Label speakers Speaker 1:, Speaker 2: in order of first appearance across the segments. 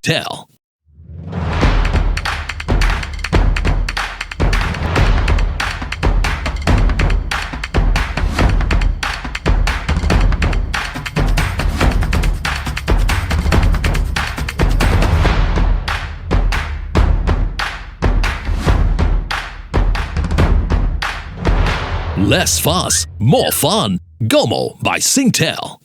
Speaker 1: Tell. Less fuss, more fun. Gomo by Singtel.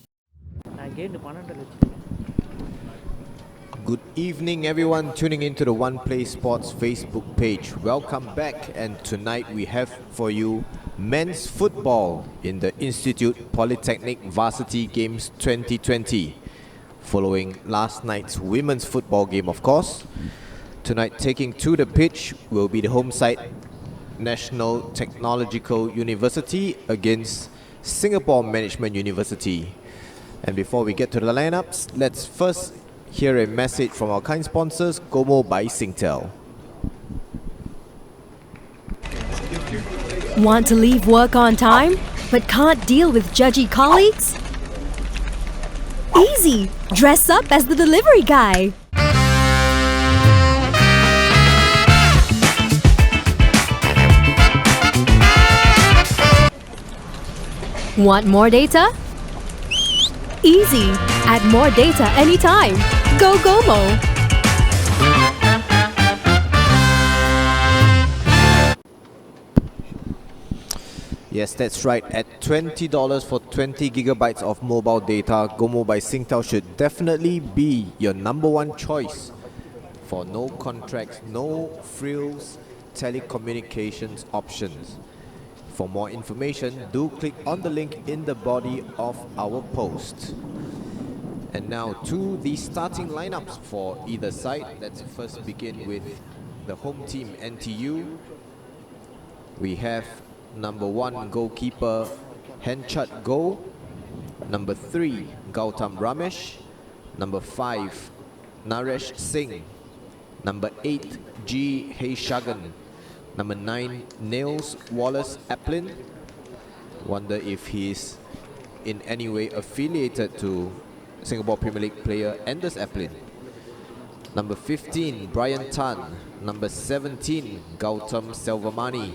Speaker 2: Good evening, everyone tuning into the One Play Sports Facebook page. Welcome back, and tonight we have for you men's football in the Institute Polytechnic Varsity Games 2020. Following last night's women's football game, of course. Tonight, taking to the pitch will be the home side, Nanyang Technological University against Singapore Management University. And before we get to the lineups, let's first hear a message from our kind sponsors, Gomo by Singtel.
Speaker 3: Want to leave work on time, but can't deal with judgy colleagues? Easy! Dress up as the delivery guy. Want more data? Easy! Add more data anytime. Go Gomo!
Speaker 2: Yes, that's right. At $20 for 20 gigabytes of mobile data, Gomo by Singtel should definitely be your number one choice for no contracts, no frills, telecommunications options. For more information, do click on the link in the body of our post. And now to the starting lineups for either side. Let's first begin with the home team, NTU. We have number 1 goalkeeper Henchat Go, number 3 Gautam Ramesh, number 5 Naresh Singh, number 8 G Heishagan, number 9 Nils Wallace Applin. Wonder if he's in any way affiliated to Singapore Premier League player Anders Applin. Number 15 Brian Tan, number 17 Gautam Selvamani,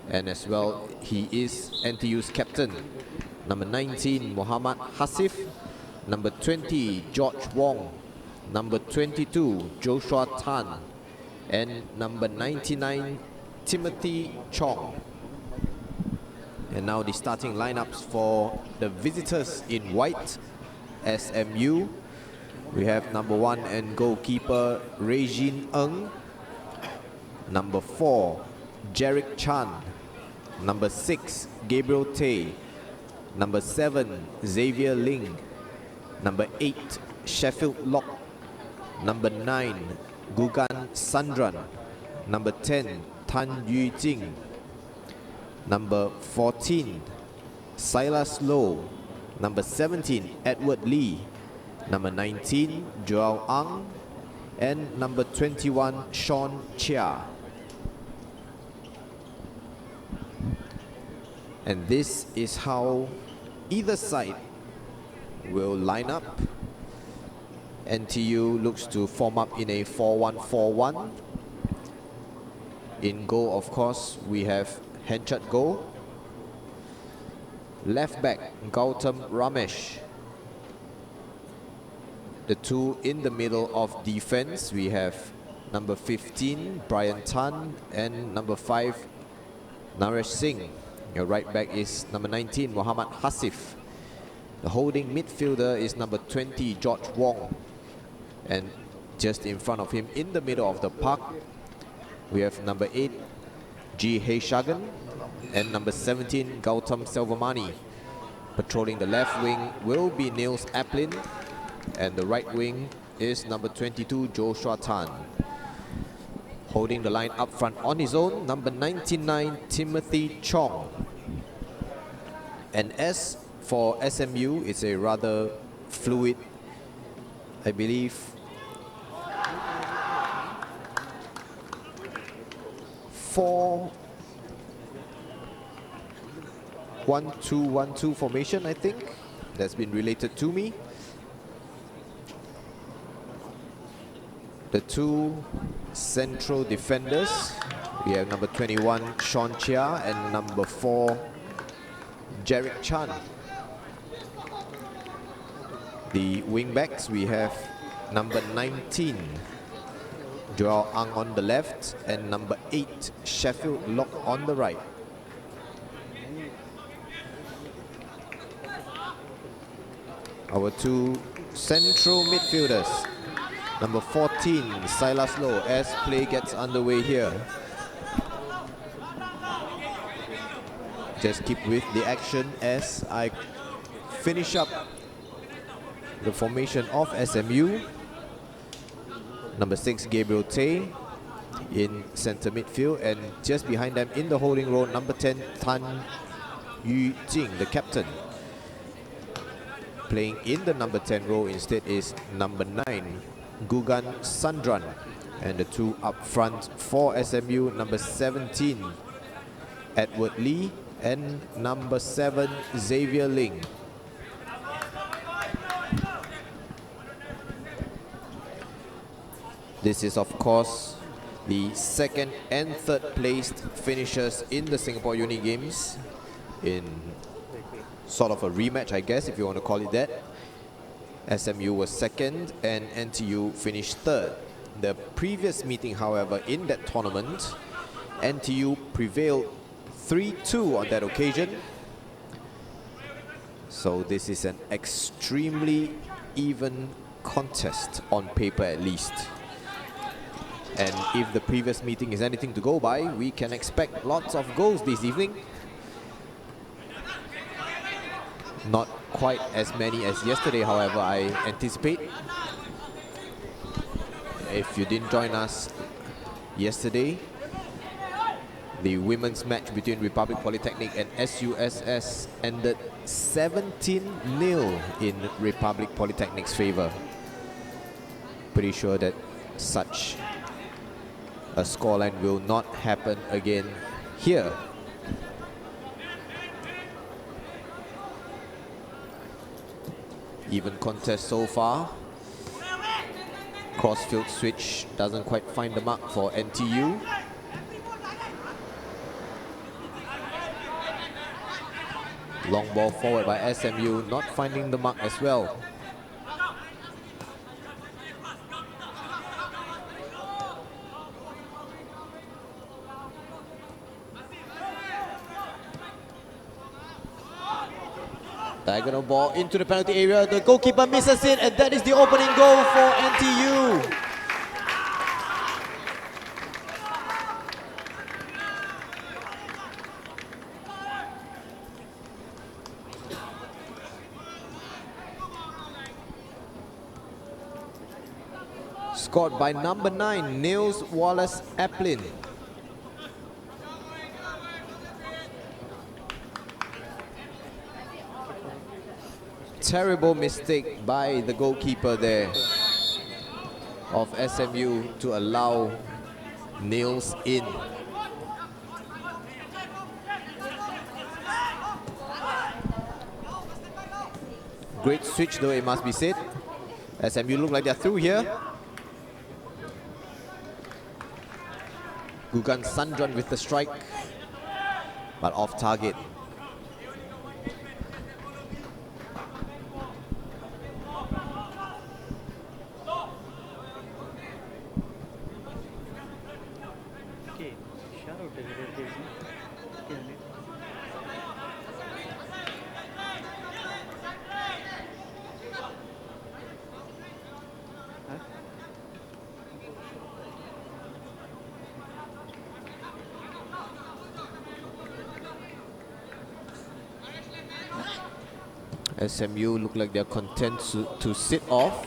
Speaker 2: and as well he is NTU's captain. Number 19 Muhammad Hasif, number 20 George Wong, number 22 Joshua Tan, and number 99 Timothy Chong. And now the starting lineups for the visitors in white, SMU. We have number 1 and goalkeeper Regine Ng, number 4 Jarek Chan, number 6 Gabriel Tay, number 7 Xavier Ling, number 8 Sheffield Lock, number 9 Gugan Sandran, number 10 Tan Yu Jing, number 14 Silas Low, number 17 Edward Lee, number 19 Joel Ang, and number 21 Sean Chia. And this is how either side will line up. NTU looks to form up in a 4-1-4-1. In goal, of course, we have Henchat Go. Left back, Gautam Ramesh. The two in the middle of defense, we have number 15, Brian Tan, and number 5, Naresh Singh. Your right back is number 19, Muhammad Hasif. The holding midfielder is number 20, George Wong. And just in front of him, in the middle of the park, we have number 8, G Heishagan, and number 17, Gautam Selvamani. Patrolling the left wing will be Nils Applin, and the right wing is number 22, Joshua Tan. Holding the line up front on his own, number 99, Timothy Chong. And as for SMU, it's a rather fluid, I believe, 4-1-2-1-2 formation, I think. That's been related to me. the two central defenders. We have number 21, Sean Chia, and number 4, Jarek Chan. The wing-backs, we have number 19, Joel Ang on the left, and number 8, Sheffield Lock on the right. Our two central midfielders, number 14, Silas Low, as play gets underway here. Just keep with the action as I finish up the formation of SMU. Number 6, Gabriel Tay in centre midfield, and just behind them in the holding role, number 10, Tan Yu Jing, the captain. Playing in the number 10 role instead is number 9, Gugan Sandran. And the two up front for SMU, number 17, Edward Lee, and number 7, Xavier Ling. This is of course the second and third placed finishers in the Singapore Uni Games, in sort of a rematch, I guess, if you want to call it that. SMU was second and NTU finished third. The previous meeting, however, in that tournament, NTU prevailed 3-2 on that occasion. So this is an extremely even contest, on paper at least. And if the previous meeting is anything to go by, we can expect lots of goals this evening. Not quite as many as yesterday, however, I anticipate. If you didn't join us yesterday, the women's match between Republic Polytechnic and SUSS ended 17-0 in Republic Polytechnic's favour. Pretty sure that such a scoreline will not happen again here. Even contest so far. Crossfield switch doesn't quite find the mark for NTU. Long ball forward by SMU, not finding the mark as well. Diagonal ball into the penalty area. The goalkeeper misses it, and that is the opening goal for NTU. Scored by number 9, Niels Wallace Aplin. Terrible mistake by the goalkeeper there of SMU to allow Niels in. Great switch though, it must be said. SMU look like they're through here. Gugan Sandran with the strike, but off target. SMU look like they're content to sit off.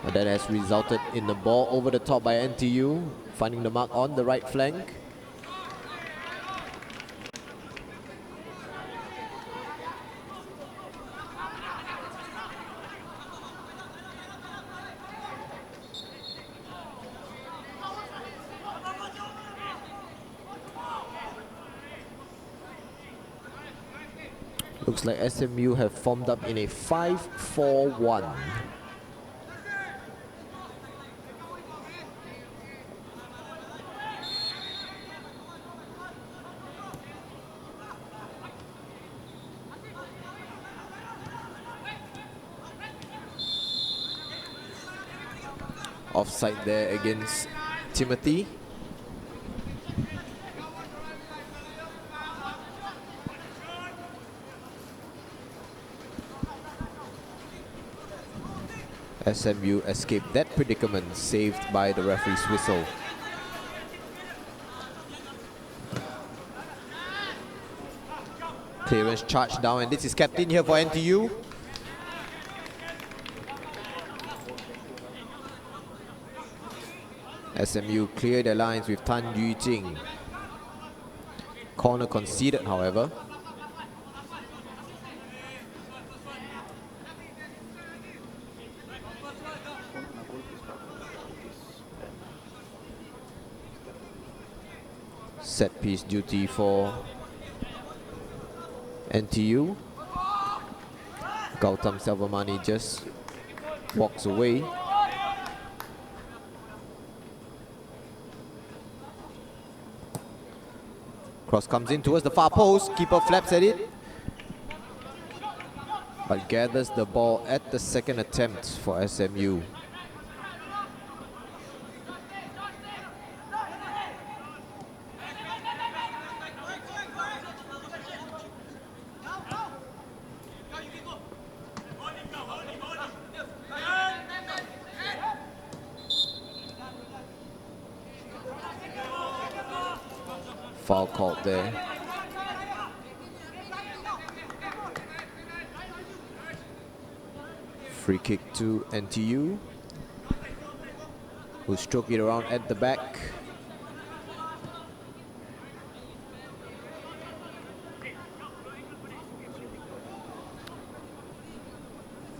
Speaker 2: And that has resulted in the ball over the top by NTU, finding the mark on the right flank. Looks like SMU have formed up in a 5-4-1. Offside there against Timothy. SMU escaped that predicament, saved by the referee's whistle. Clearance charged down, and this is kept in here for NTU. SMU clear their lines with Tan Yu Jing. Corner conceded, however. Set piece duty for NTU. Gautam Selvamani just walks away. Cross comes in towards the far post. Keeper flaps at it, but gathers the ball at the second attempt for SMU. Foul called there. Free kick to NTU, who stroke it around at the back.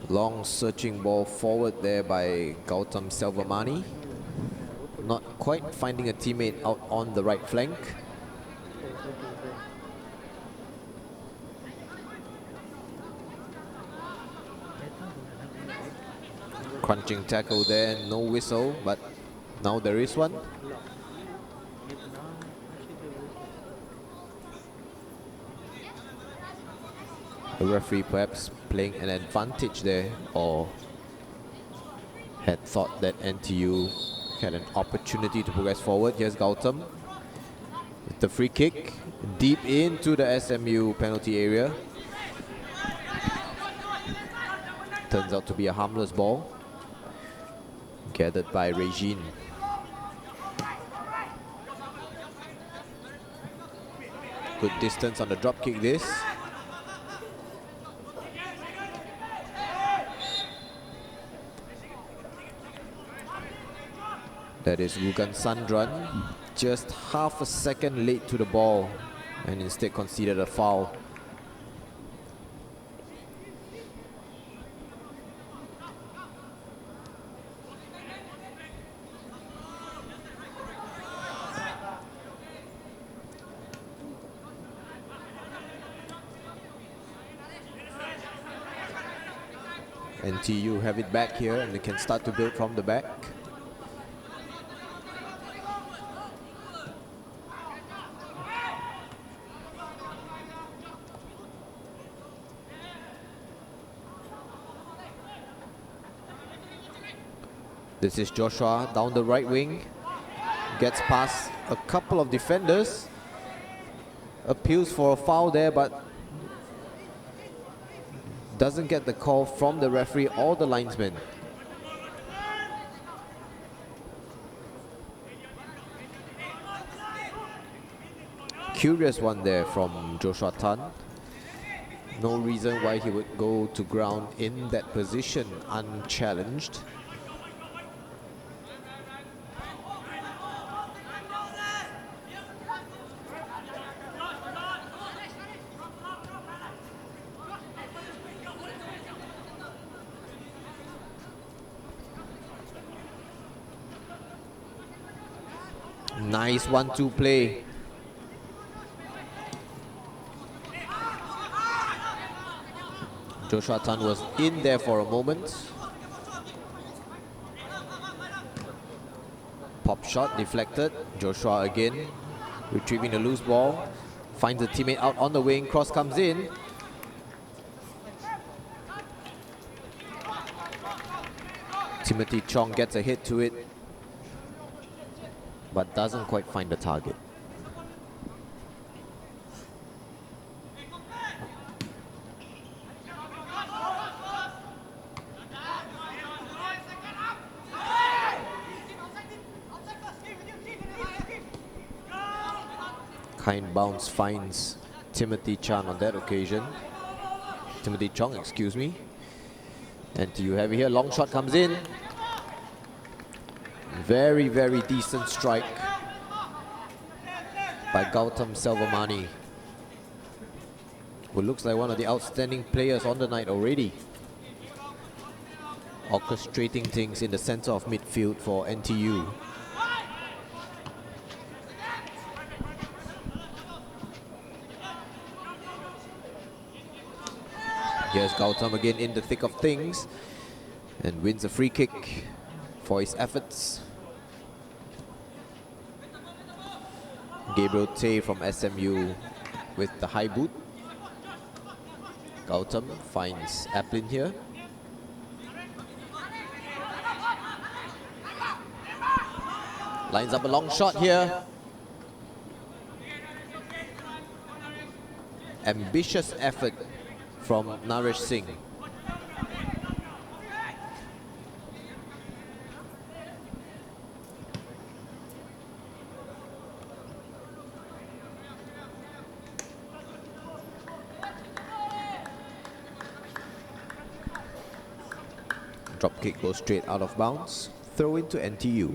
Speaker 2: Long searching ball forward there by Gautam Selvamani. Not quite finding a teammate out on the right flank. Crunching tackle there, no whistle, but now there is one. The referee perhaps playing an advantage there, or had thought that NTU had an opportunity to progress forward. Here's Gautam with the free kick, deep into the SMU penalty area. Turns out to be a harmless ball, gathered by Regine. Good distance on the drop kick this. That is Gugan Sandran, just half a second late to the ball and instead conceded a foul. NTU have it back here and they can start to build from the back. This is Joshua down the right wing, gets past a couple of defenders, appeals for a foul there, but doesn't get the call from the referee or the linesman. Curious one there from Joshua Tan. No reason why he would go to ground in that position unchallenged. Nice 1-2 play. Joshua Tan was in there for a moment. Pop shot deflected. Joshua again retrieving the loose ball. Finds a teammate out on the wing. Cross comes in. Timothy Chong gets a hit to it. but doesn't quite find the target. Kind bounce finds Timothy Chan on that occasion. Timothy Chong, excuse me. NTU heavy here, long shot comes in. Very, very decent strike by Gautam Selvamani, who looks like one of the outstanding players on the night already. Orchestrating things in the center of midfield for NTU. Here's Gautam again in the thick of things and wins a free kick for his efforts. Gabriel Tay from SMU with the high boot. Gautam finds Aplin here. Lines up a long shot here. Ambitious effort from Naresh Singh. Drop kick goes straight out of bounds. Throw into NTU.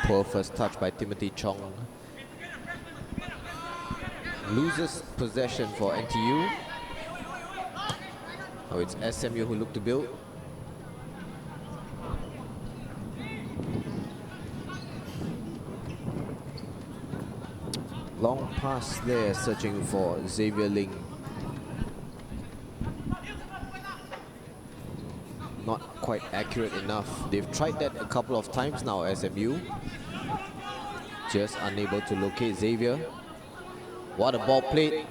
Speaker 2: Poor first touch by Timothy Chong. Loses possession for NTU. Oh, it's SMU who look to build. Long pass there, searching for Xavier Ling. Not quite accurate enough. They've tried that a couple of times now, SMU. Just unable to locate Xavier. What a ball played.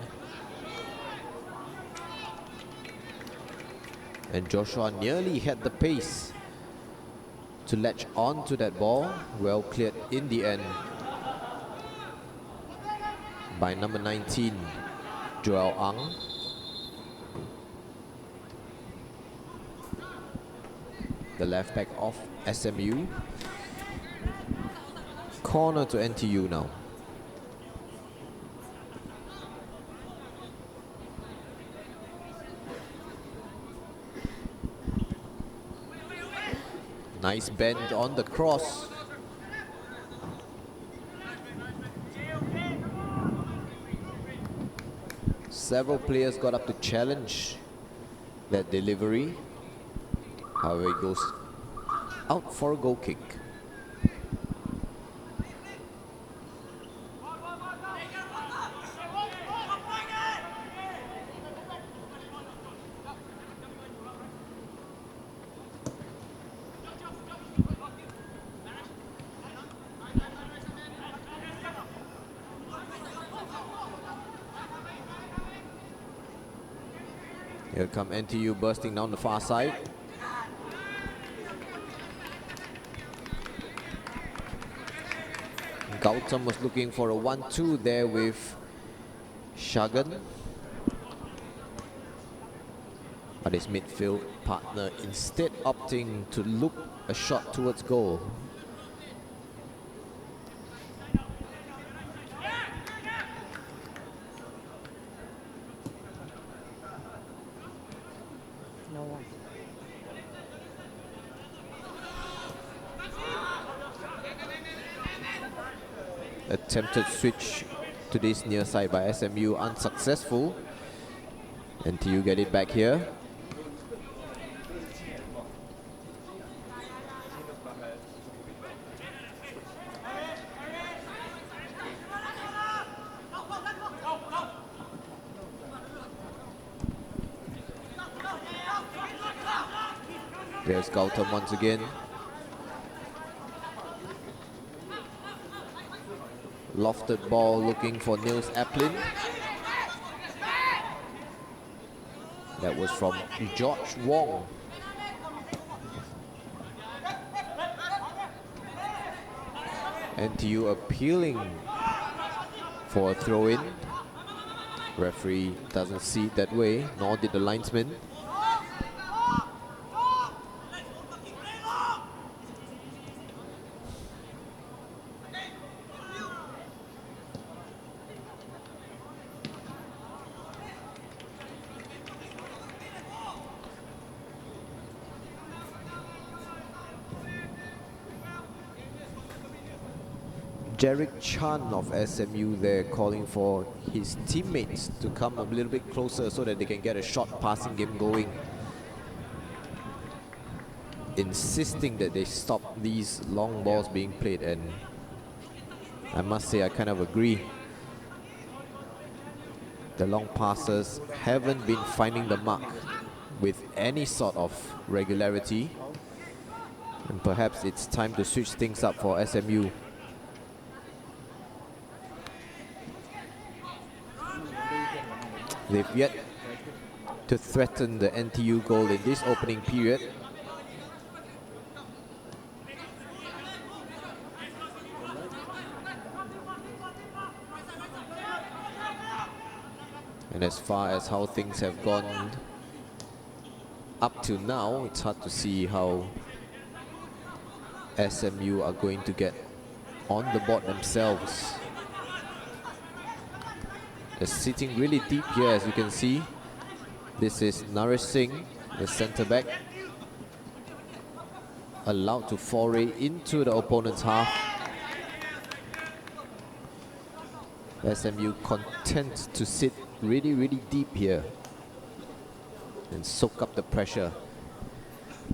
Speaker 2: And Joshua nearly had the pace to latch on to that ball. Well cleared in the end by number 19, Joel Ang. The left back of SMU. Corner to NTU now. Nice bend on the cross. Several players got up to challenge that delivery. However, it goes out for a goal kick. Here come NTU bursting down the far side. Gautam was looking for a 1-2 there with Shagan. But his midfield partner instead opting to look a shot towards goal. Attempted switch to this near side by SMU, unsuccessful. NTU get it back here. There's Gautam once again. Lofted ball looking for Nils Aplin. That was from George Wong. NTU appealing for a throw-in. Referee doesn't see it that way, nor did the linesman. Jarek Chan of SMU there calling for his teammates to come a little bit closer so that they can get a short passing game going. Insisting that they stop these long balls being played, and I must say I kind of agree. The long passes haven't been finding the mark with any sort of regularity, and perhaps it's time to switch things up for SMU. They've yet to threaten the NTU goal in this opening period. And as far as how things have gone up to now, it's hard to see how SMU are going to get on the board themselves. They're sitting really deep here, as you can see. This is Naresh Singh, the centre back, allowed to foray into the opponent's half. SMU content to sit really deep here and soak up the pressure.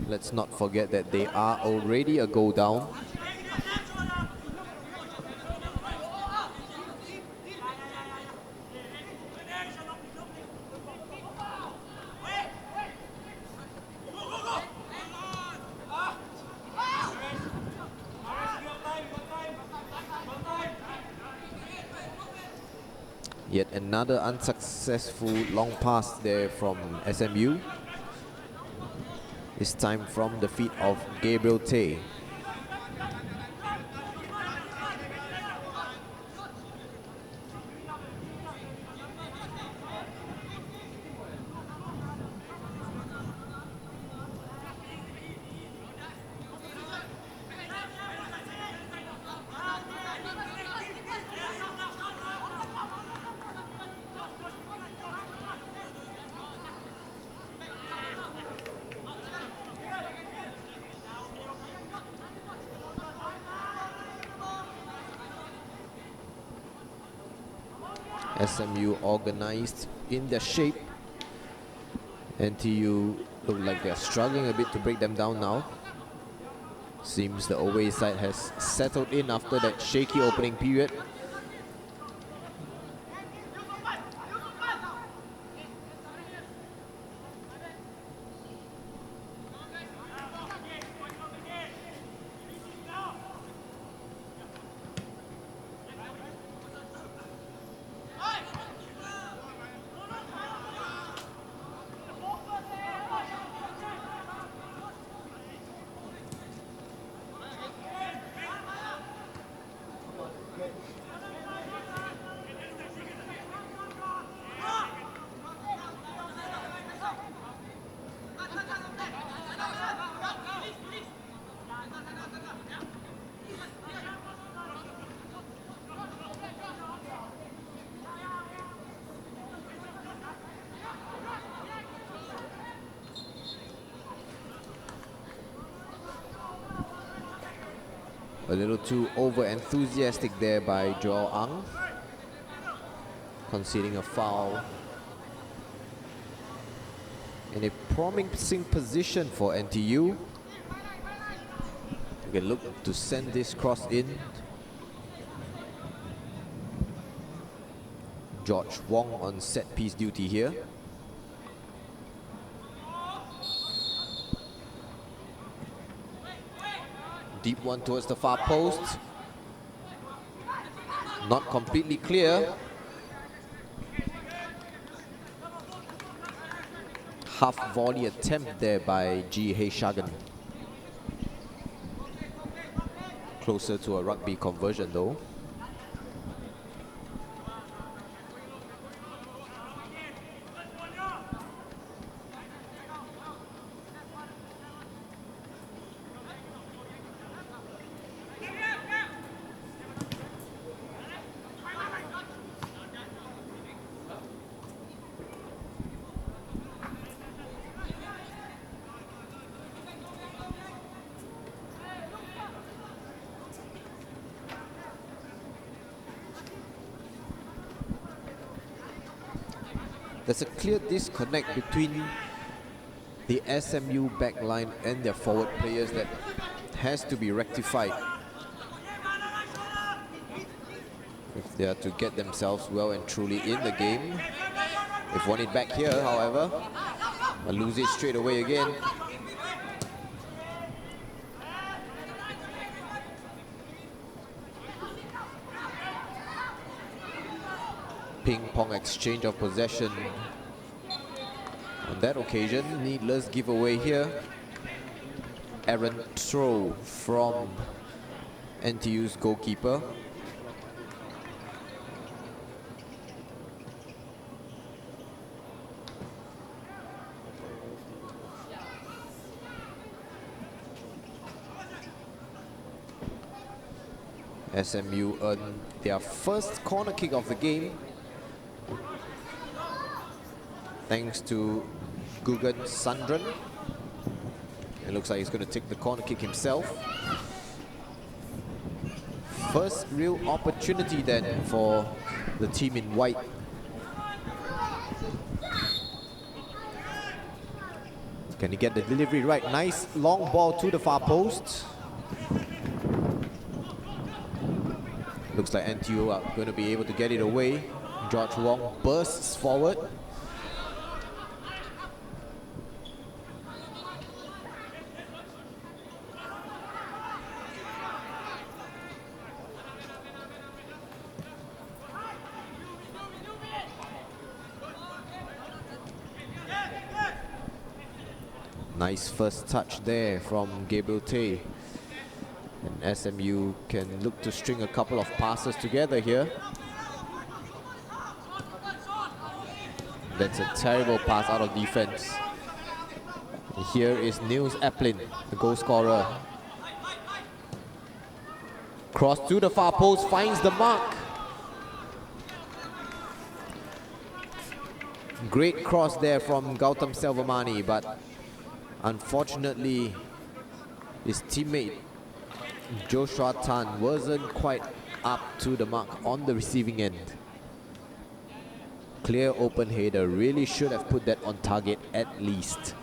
Speaker 2: Let's not forget that they are already a goal down. Yet another unsuccessful long pass there from SMU. This time from the feet of Gabriel Tay. SMU organized in their shape. NTU look like they're struggling a bit to break them down now. Seems the away side has settled in after that shaky opening period. A little too over-enthusiastic there by Joel Ang, conceding a foul. In a promising position for NTU. We can look to send this cross in. George Wong on set-piece duty here. Deep one towards the far post. Not completely clear. Half volley attempt there by G. Shagan. Closer to a rugby conversion though. There's a clear disconnect between the SMU backline and their forward players that has to be rectified if they are to get themselves well and truly in the game. They've won it back here, however, but lose it straight away again. Ping-pong exchange of possession on that occasion. Needless giveaway here. Errant throw from NTU's goalkeeper. SMU earned their first corner kick of the game, thanks to Gugan Sandran. It looks like he's going to take the corner kick himself. First real opportunity then for the team in white. Can he get the delivery right? Nice long ball to the far post. Looks like NTU are going to be able to get it away. George Wong bursts forward. Nice first touch there from Gabriel Tay. And SMU can look to string a couple of passes together here. That's a terrible pass out of defense. Here is Niels Eplin, the goal scorer. Cross to the far post, finds the mark. Great cross there from Gautam Selvamani, but unfortunately his teammate Joshua Tan wasn't quite up to the mark on the receiving end. Clear open header, really should have put that on target at least.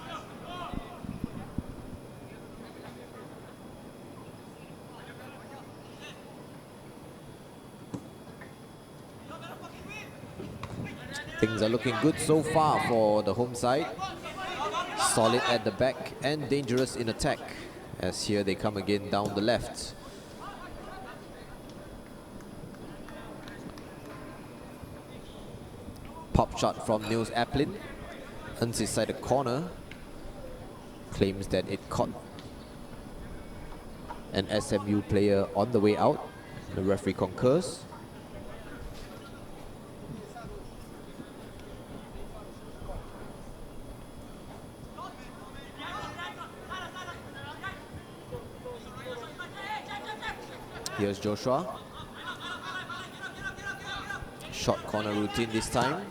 Speaker 2: Things are looking good so far for the home side. Solid at the back and dangerous in attack, as here they come again down the left. Pop shot from Niels Eplin, earns inside the corner, claims that it caught an SMU player on the way out. The referee concurs. Here's Joshua. Short corner routine this time.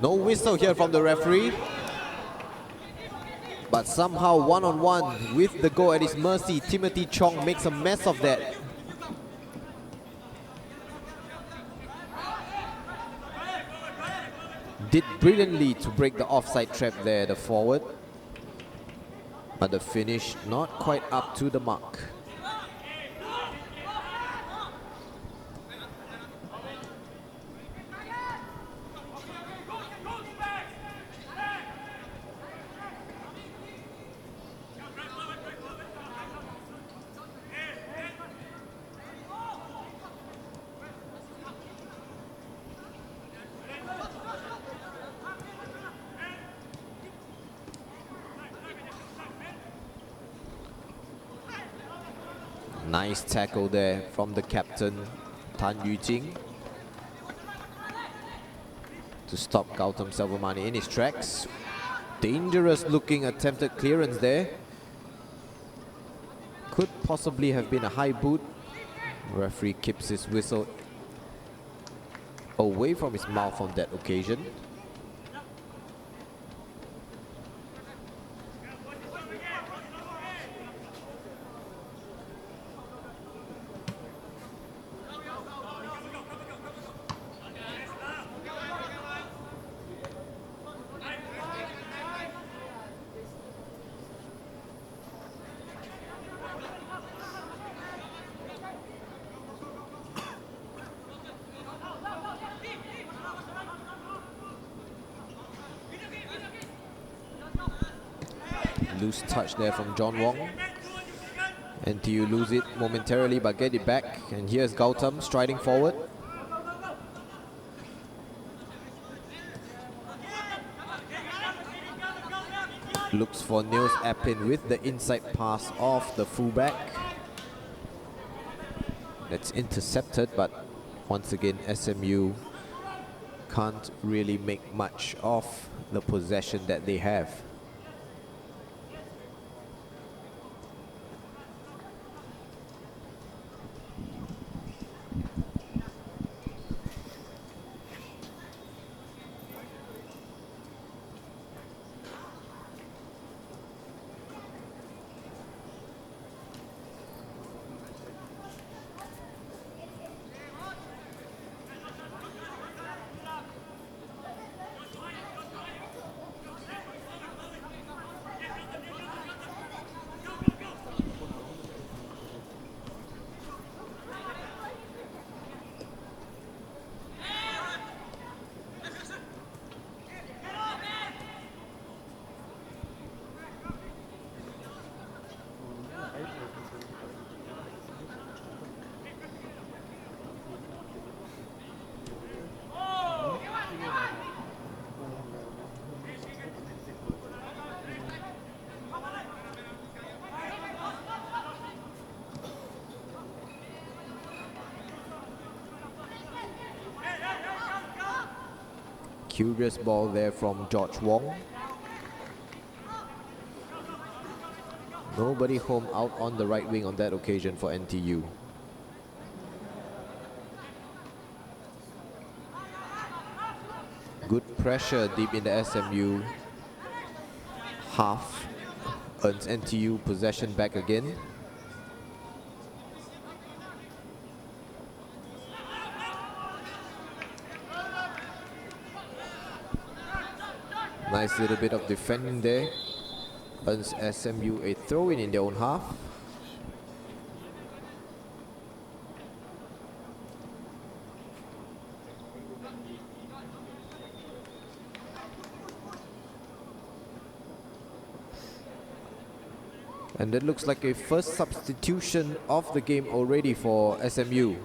Speaker 2: No whistle here from the referee. But somehow one-on-one with the goal at his mercy, Timothy Chong makes a mess of that. Did brilliantly to break the offside trap there, the forward. But the finish not quite up to the mark. Nice tackle there from the captain, Tan Yujing, to stop Gautam Selvamani in his tracks. Dangerous looking attempted clearance there. Could possibly have been a high boot. Referee keeps his whistle away from his mouth on that occasion. Loose touch there from John Wong. NTU lose it momentarily but get it back. And here's Gautam striding forward. Looks for Niels Appin with the inside pass off the fullback. That's intercepted, but once again SMU can't really make much of the possession that they have. Curious ball there from George Wong. Nobody home out on the right wing on that occasion for NTU. Good pressure deep in the SMU half. Earns NTU possession back again. Nice little bit of defending there. Earns SMU a throw in their own half. And that looks like a first substitution of the game already for SMU.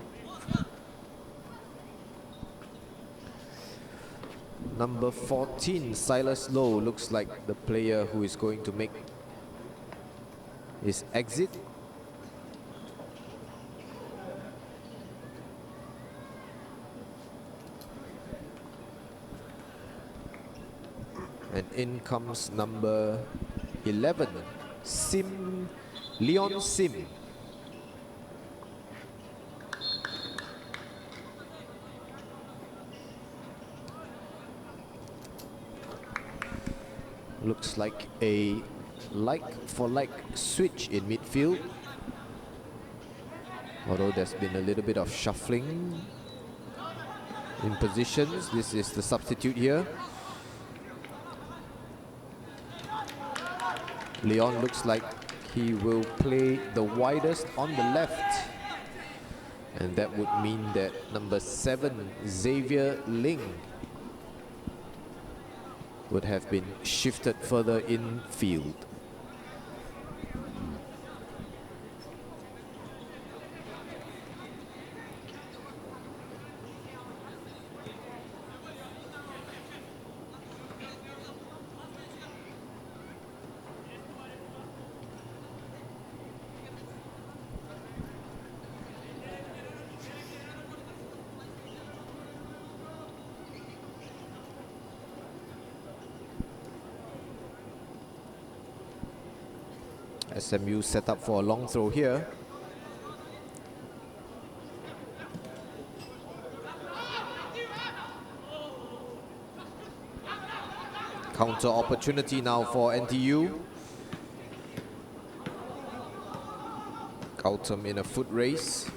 Speaker 2: Number 14, Silas Lowe, looks like the player who is going to make his exit. And in comes number 11, Leon Sim. Looks like a like-for-like switch in midfield. Although there's been a little bit of shuffling in positions. This is the substitute here. Leon looks like he will play the widest on the left. And that would mean that number 7, Xavier Ling, would have been shifted further infield. SMU set up for a long throw here. Counter opportunity now for NTU. Caught him in a foot race.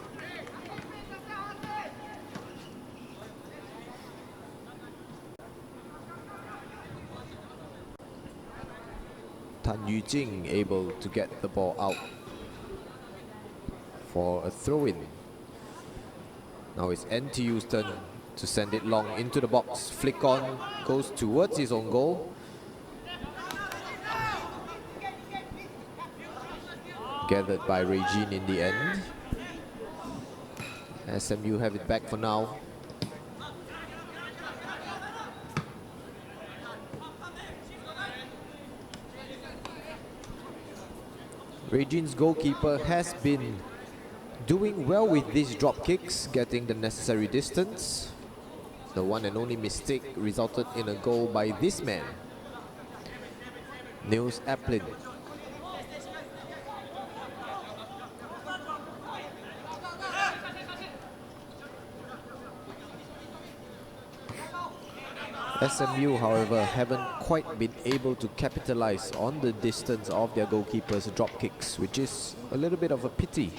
Speaker 2: Tan Yujing able to get the ball out for a throw-in. Now it's NTU's turn to send it long into the box. Flick on, goes towards his own goal. Gathered by Regine in the end. SMU have it back for now. Regine's goalkeeper has been doing well with these drop kicks, getting the necessary distance. The one and only mistake resulted in a goal by this man, Nils Aplin. SMU, however, haven't quite been able to capitalize on the distance of their goalkeeper's drop kicks, which is a little bit of a pity.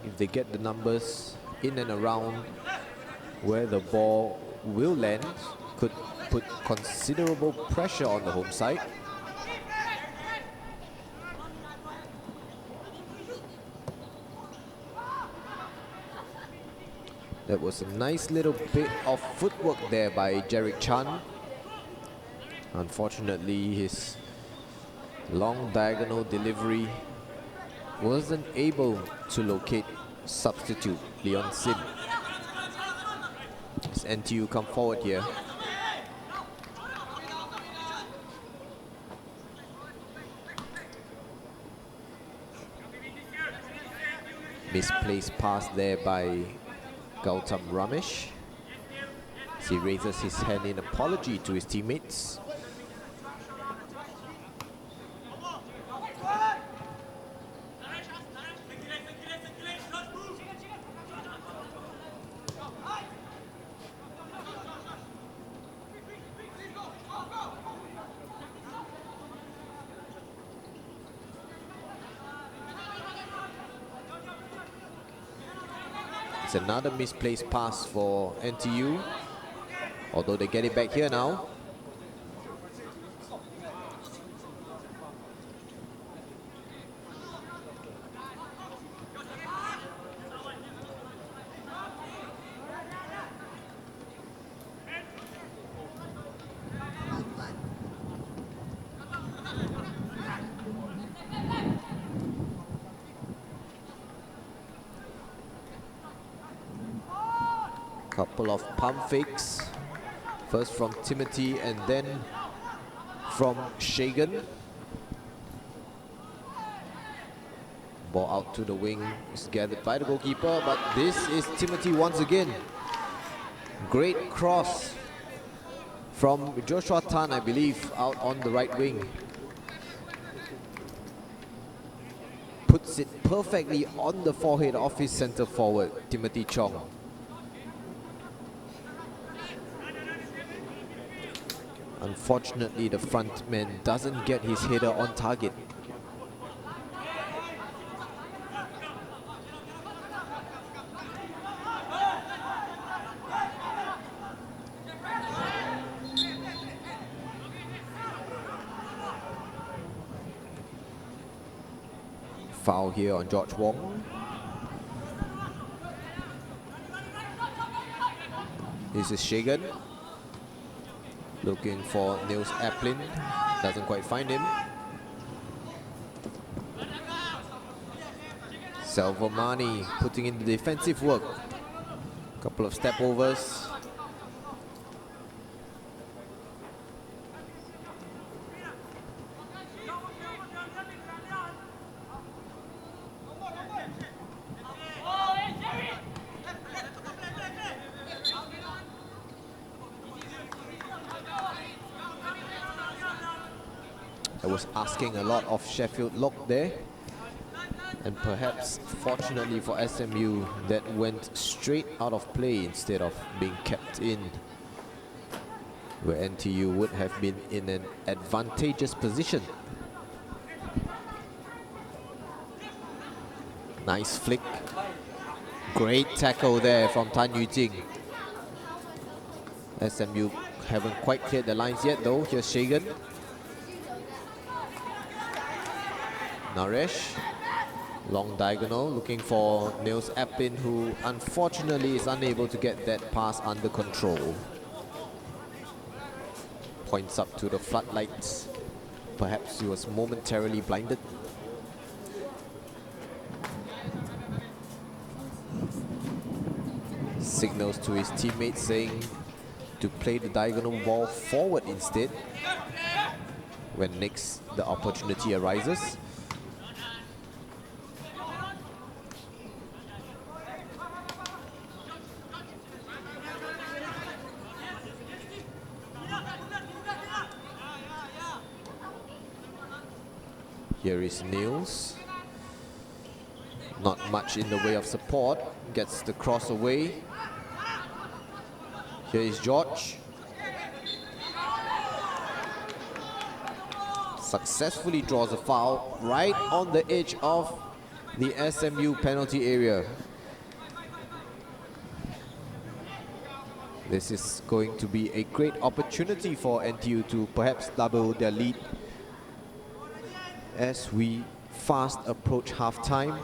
Speaker 2: If they get the numbers in and around where the ball will land, could put considerable pressure on the home side. That was a nice little bit of footwork there by Jerick Chan. Unfortunately, his long diagonal delivery wasn't able to locate substitute Leon Sim. As NTU come forward here. Misplaced pass there by Gautam Ramesh. As he raises his hand in apology to his teammates. It's another misplaced pass for NTU, although they get it back here now. Couple of pump fakes, first from Timothy and then from Shagan. Ball out to the wing is gathered by the goalkeeper, but this is Timothy once again. Great cross from Joshua Tan, I believe, out on the right wing. Puts it perfectly on the forehead of his centre forward, Timothy Chong. Unfortunately, the front man doesn't get his header on target. Foul here on George Wong. This is Shagan. Looking for Nils Aplin, doesn't quite find him. Salvamani putting in the defensive work. Couple of step overs. was asking a lot of Sheffield look there. And perhaps, fortunately for SMU, that went straight out of play instead of being kept in, where NTU would have been in an advantageous position. Nice flick. Great tackle there from Tan Yu-Jing. SMU haven't quite cleared the lines yet though. Here's Shagan. Naresh. Long diagonal, looking for Nils Aplin, who unfortunately is unable to get that pass under control. Points up to the floodlights. Perhaps he was momentarily blinded. Signals to his teammates saying to play the diagonal ball forward instead when next the opportunity arises. Here is Niels. Not much in the way of support. Gets the cross away. Here is George. Successfully draws a foul right on the edge of the SMU penalty area. This is going to be a great opportunity for NTU to perhaps double their lead as we fast approach half-time.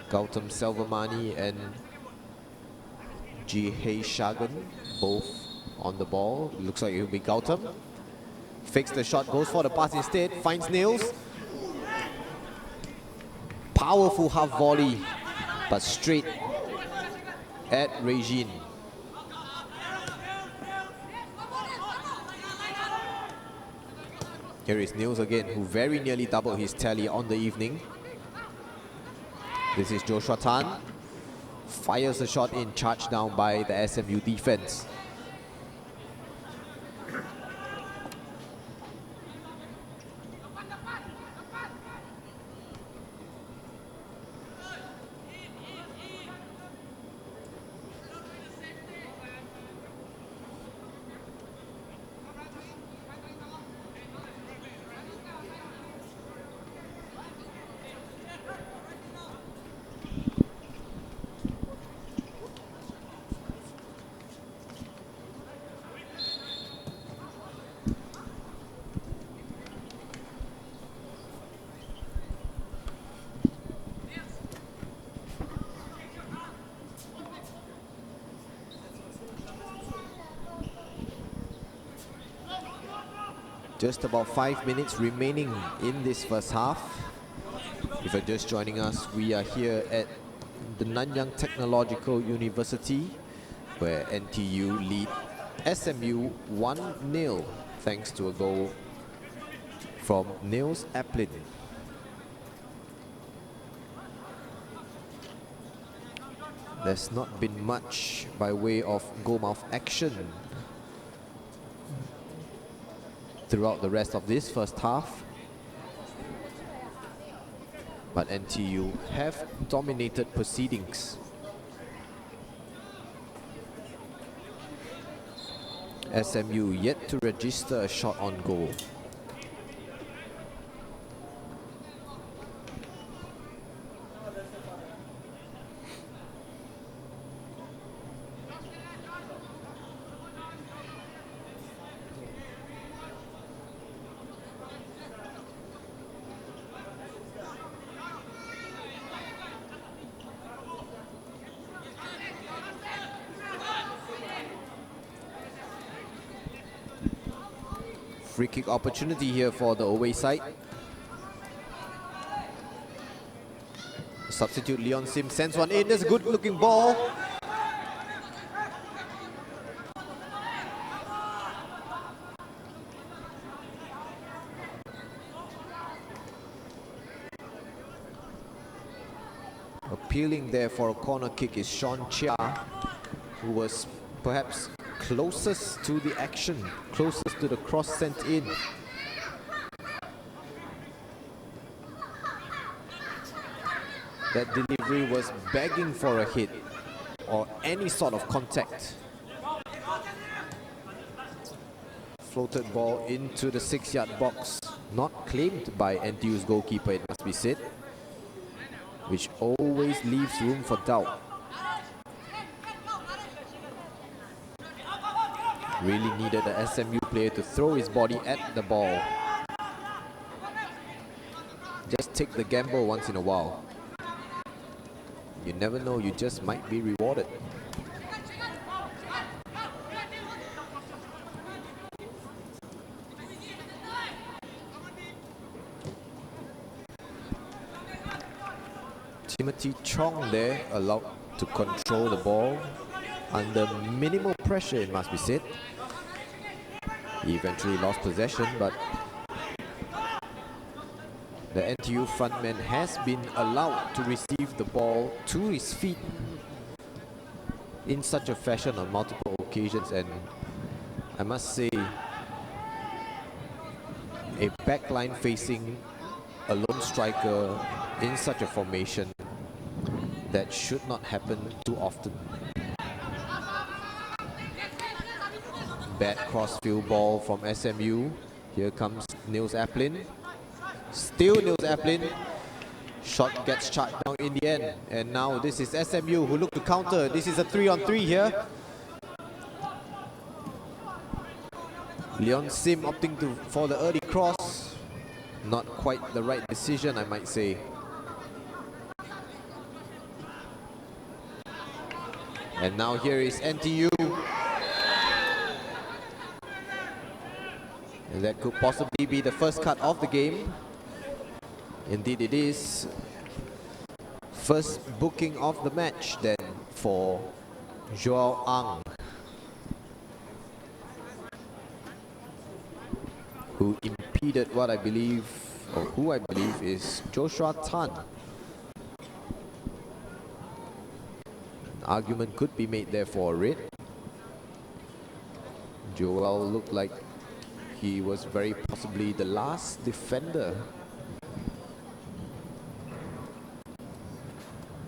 Speaker 2: Gautam Selvamani and Jihei Shagan both on the ball. Looks like it will be Gautam. Fakes the shot, goes for the pass instead, finds Niels. Powerful half volley, but straight at Regine. Here is Niels again, who very nearly doubled his tally on the evening. This is Joshua Tan. Fires a shot in, charged down by the SMU defense. Just about 5 minutes remaining in this first half. If you're just joining us, we are here at the Nanyang Technological University, where NTU lead SMU 1-0 thanks to a goal from Nils Aplin. There's not been much by way of goal-mouth action throughout the rest of this first half, but NTU have dominated proceedings. SMU yet to register a shot on goal. Free kick opportunity here for the away side. Substitute Leon Sim sends one in. There's a good looking ball. Appealing there for a corner kick is Sean Chia, who was perhaps closest to the action, closest to the cross sent in. That delivery was begging for a hit or any sort of contact. Floated ball into the 6-yard box, not claimed by NTU's goalkeeper, it must be said, which always leaves room for doubt. Really needed the SMU player to throw his body at the ball. Just take the gamble once in a while. You never know, you just might be rewarded. Timothy Chong there, allowed to control the ball under minimal pressure, it must be said. He eventually lost possession, but the NTU frontman has been allowed to receive the ball to his feet in such a fashion on multiple occasions, and I must say, a backline facing a lone striker in such a formation, that should not happen too often. Bad crossfield ball from SMU. Here comes Niels Aplin. Still Niels Aplin. Shot gets charged down in the end. And now this is SMU who look to counter. This is a 3-on-3 here. Leon Sim opting for the early cross. Not quite the right decision, I might say. And now here is NTU. And that could possibly be the first cut of the game. Indeed it is. First booking of the match then for Joao Ang, who impeded what I believe, or who I believe is Joshua Tan. An argument could be made there for a red. Joel looked like he was very possibly the last defender.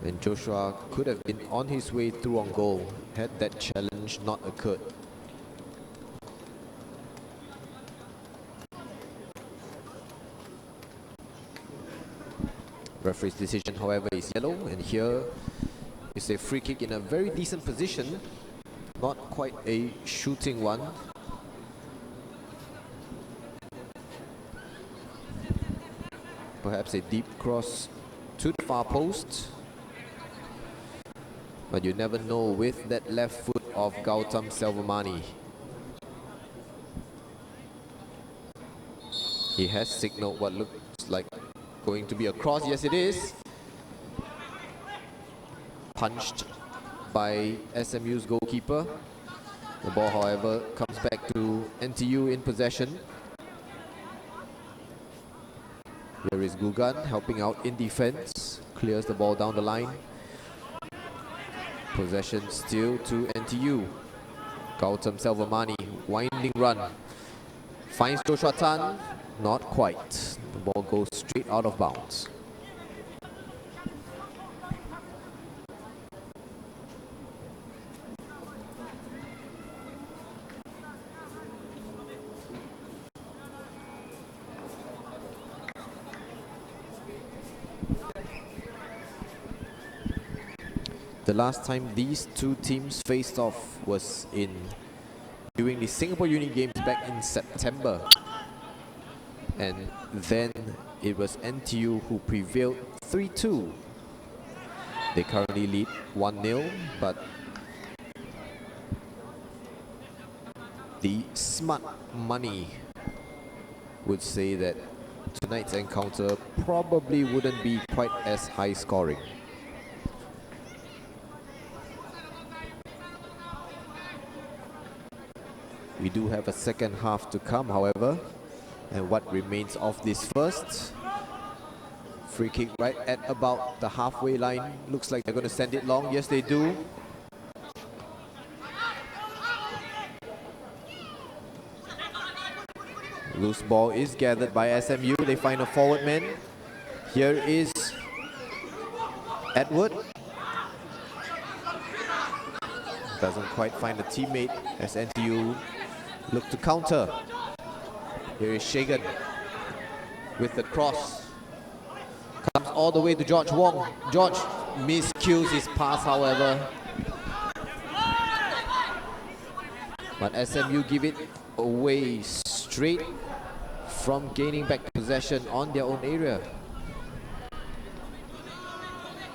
Speaker 2: And Joshua could have been on his way through on goal had that challenge not occurred. Referee's decision, however, is yellow, and here is a free kick in a very decent position. Not quite a shooting one. Perhaps a deep cross to the far post. But you never know with that left foot of Gautam Selvamani. He has signaled what looks like going to be a cross. Yes, it is. Punched by SMU's goalkeeper. The ball, however, comes back to NTU in possession. Here is Gugan helping out in defense. Clears the ball down the line. Possession still to NTU. Gautam Selvamani, winding run. Finds Joshua Tan. Not quite. The ball goes straight out of bounds. The last time these two teams faced off was during the Singapore Uni Games back in September. And then it was NTU who prevailed 3-2. They currently lead 1-0, but the smart money would say that tonight's encounter probably wouldn't be quite as high scoring. We do have a second half to come, however, and what remains of this first. Free kick right at about the halfway line. Looks like they're going to send it long. Yes, they do. Loose ball is gathered by SMU. They find a forward man. Here is Edward. Doesn't quite find a teammate as NTU look to counter. Here is Shagan with the cross. Comes all the way to George Wong. George miscues his pass, however. But SMU give it away straight from gaining back possession on their own area.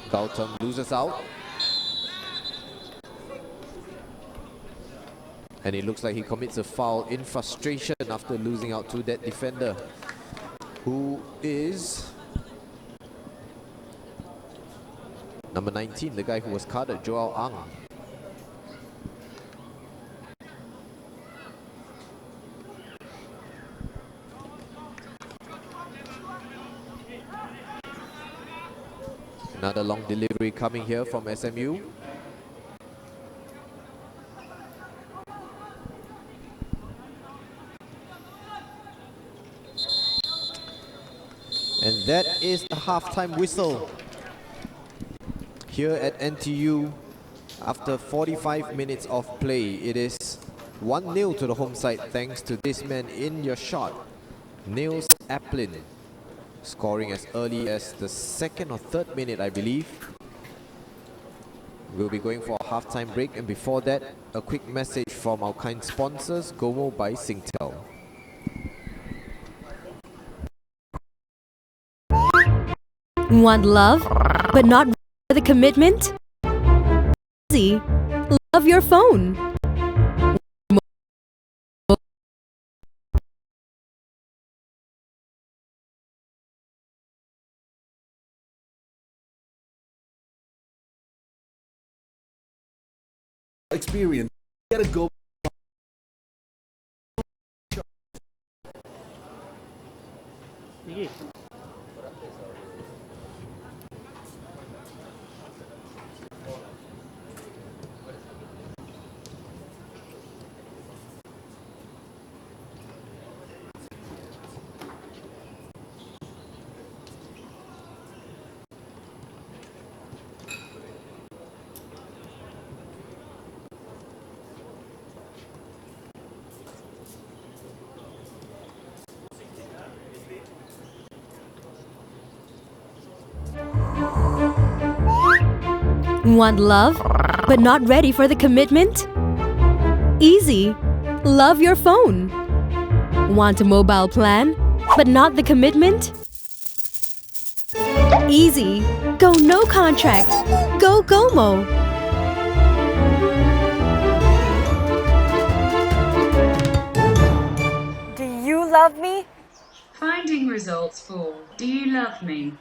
Speaker 2: Gautam loses out. And it looks like he commits a foul in frustration after losing out to that defender, who is number 19, the guy who was carded, Joel Ang. Another long delivery coming here from SMU. And that is the halftime whistle here at NTU. After 45 minutes of play, it is 1-0 to the home side thanks to this man in your shot, Niels Aplin, scoring as early as the 2nd or 3rd minute, I believe. We'll be going for a halftime break, and before that, a quick message from our kind sponsors, Gomo by Singtel.
Speaker 3: Want love, but not for the commitment? Easy. Love your phone.
Speaker 4: Experience. Gotta go.
Speaker 3: Want love, but not ready for the commitment? Easy. Love your phone. Want a mobile plan, but not the commitment? Easy. Go no contract. Go Gomo.
Speaker 5: Do you love me?
Speaker 6: Finding results for Do You Love Me?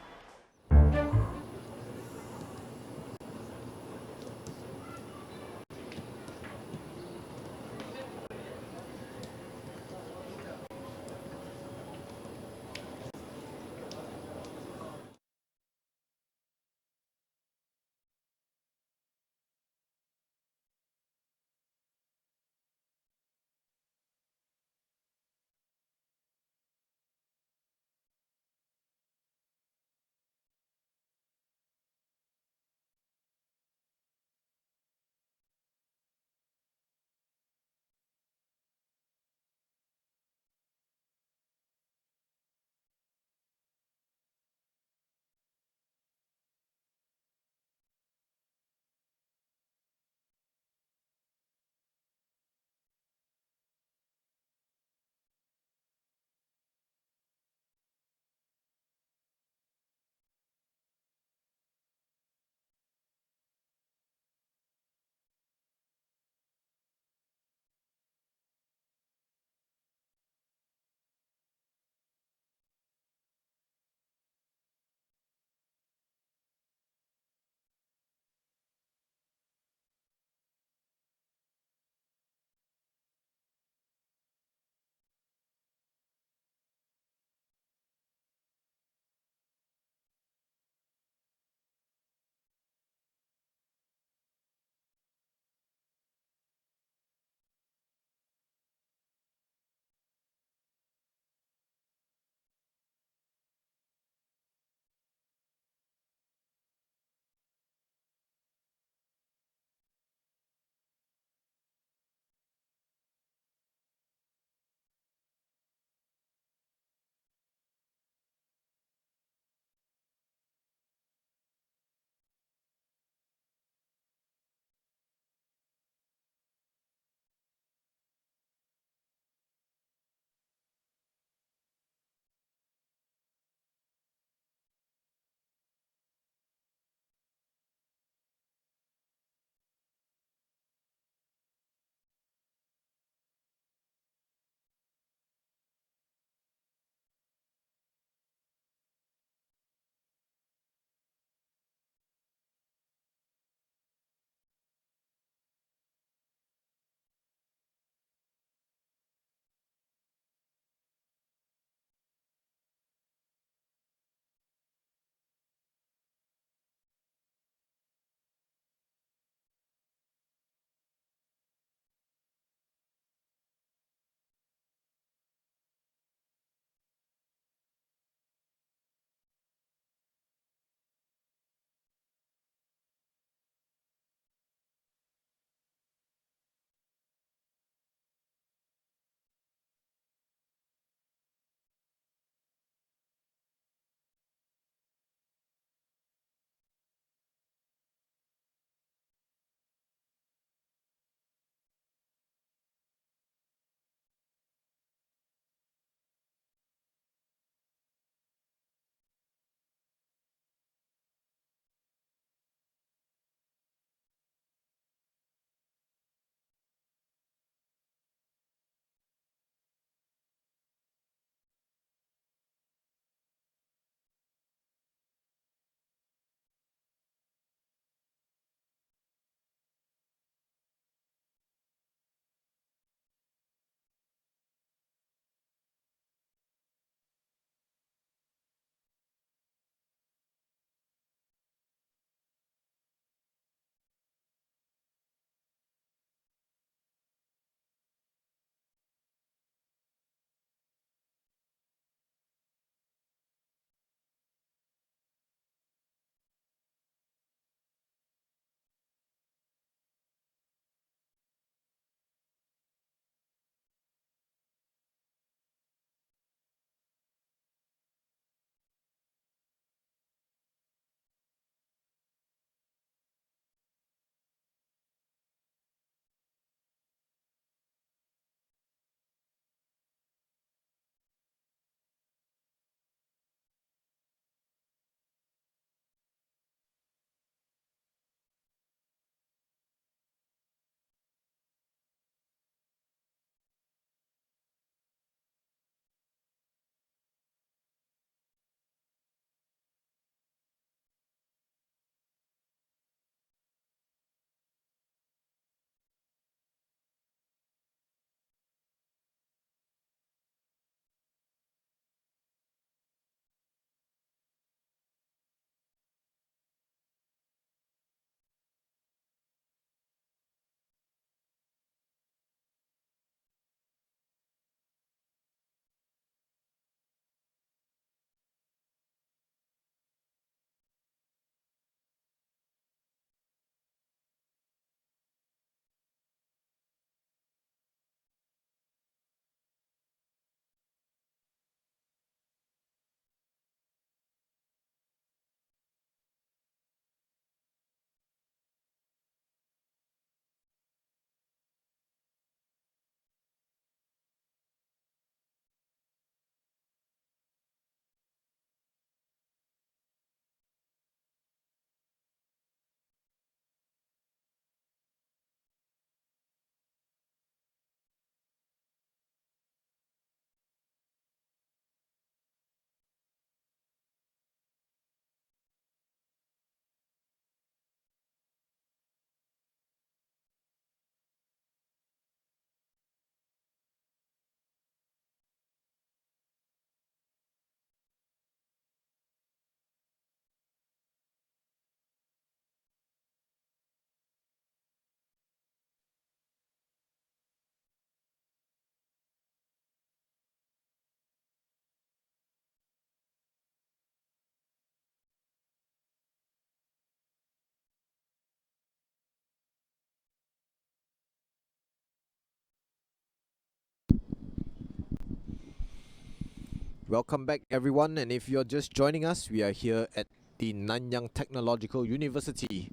Speaker 2: Welcome back everyone, and if you're just joining us, we are here at the Nanyang Technological University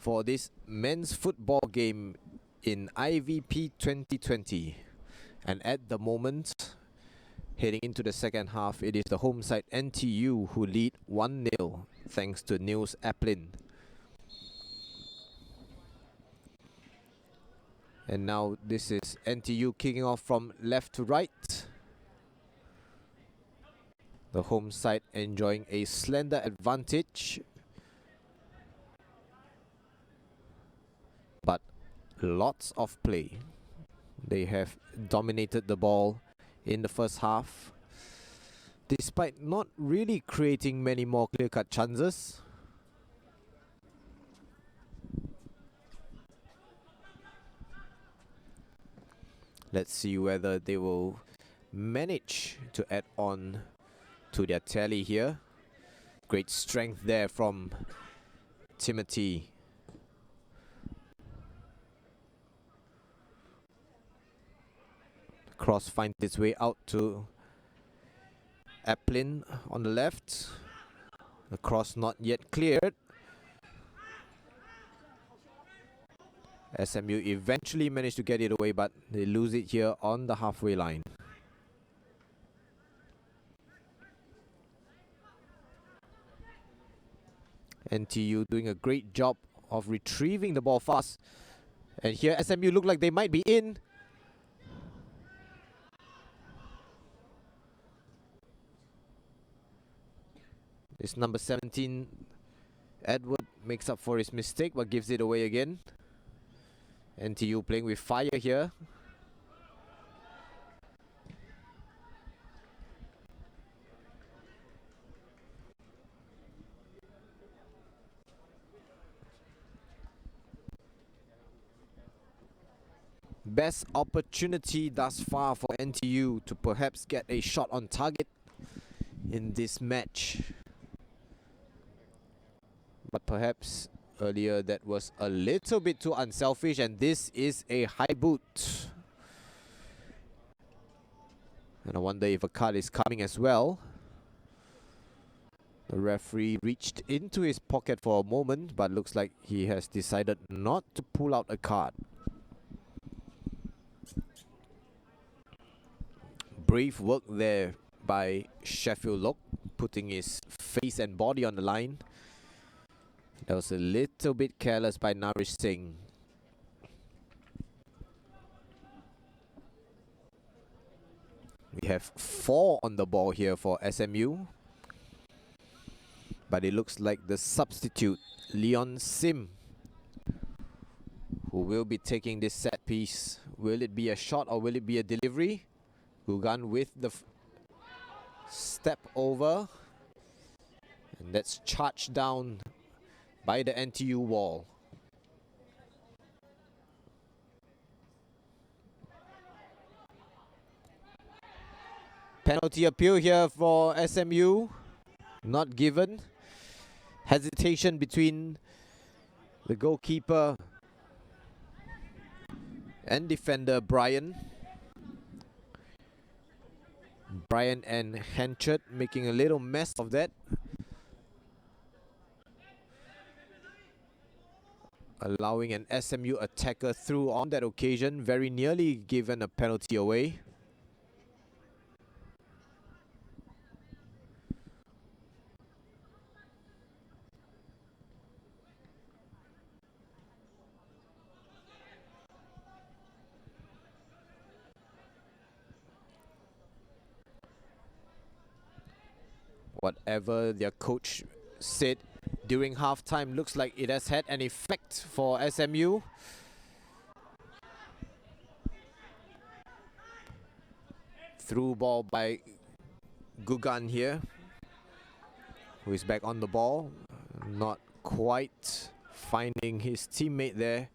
Speaker 2: for this men's football game in IVP 2020. And at the moment, heading into the second half, it is the home side NTU who lead 1-0 thanks to Niels Aplin. And now this is NTU kicking off from left to right. The home side enjoying a slender advantage, but lots of play. They have dominated the ball in the first half, despite not really creating many more clear-cut chances. Let's see whether they will manage to add on to their tally here. Great strength there from Timothy. Cross finds its way out to Aplin on the left. The cross not yet cleared. SMU eventually managed to get it away, but they lose it here on the halfway line. NTU doing a great job of retrieving the ball fast. And here SMU look like they might be in. This number 17, Edward, makes up for his mistake but gives it away again. NTU playing with fire here. Best opportunity thus far for NTU to perhaps get a shot on target in this match. But perhaps earlier that was a little bit too unselfish, and this is a high boot. And I wonder if a card is coming as well. The referee reached into his pocket for a moment, but looks like he has decided not to pull out a card. Brave work there by Sheffield Lok, putting his face and body on the line. That was a little bit careless by Narish Singh. We have 4 on the ball here for SMU. But it looks like the substitute, Leon Sim, who will be taking this set piece. Will it be a shot or will it be a delivery? Gugan with the step over. And that's charged down by the NTU wall. Penalty appeal here for SMU. Not given. Hesitation between the goalkeeper and defender Brian. Brian and Henchard making a little mess of that. Allowing an SMU attacker through on that occasion, very nearly given a penalty away. Whatever their coach said during halftime looks like it has had an effect for SMU. Through ball by Gugan here, who is back on the ball. Not quite finding his teammate there.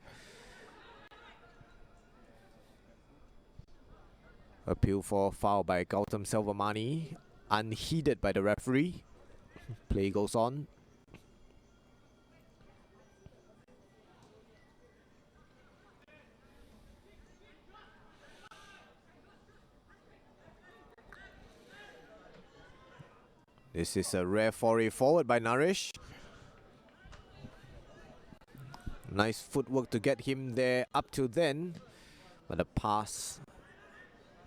Speaker 2: Appeal for foul by Gautam Selvamani, unheeded by the referee. Play goes on. This is a rare foray forward by Naresh. Nice footwork to get him there up till then. But the pass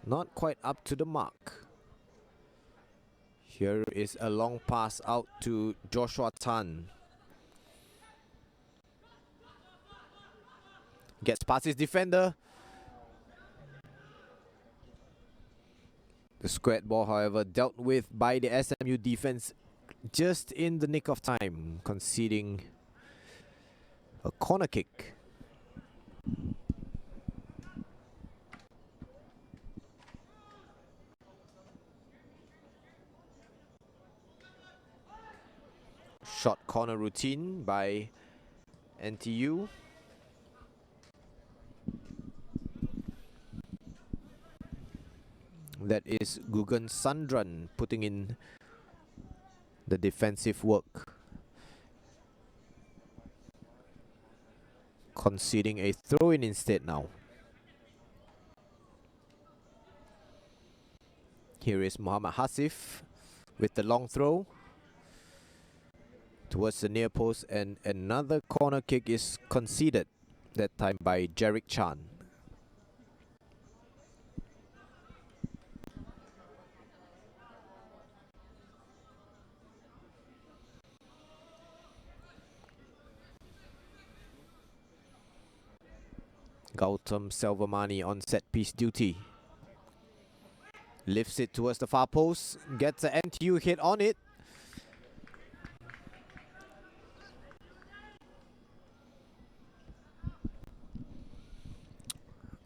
Speaker 2: not quite up to the mark. Here is a long pass out to Joshua Tan. Gets past his defender. The squared ball, however, dealt with by the SMU defense just in the nick of time, conceding a corner kick. Short corner routine by NTU. That is Gugan Sandran putting in the defensive work. Conceding a throw-in instead now. Here is Muhammad Hasif with the long throw towards the near post, and another corner kick is conceded, that time by Jarek Chan. Gautam Selvamani on set piece duty. Lifts it towards the far post, gets an NTU hit on it.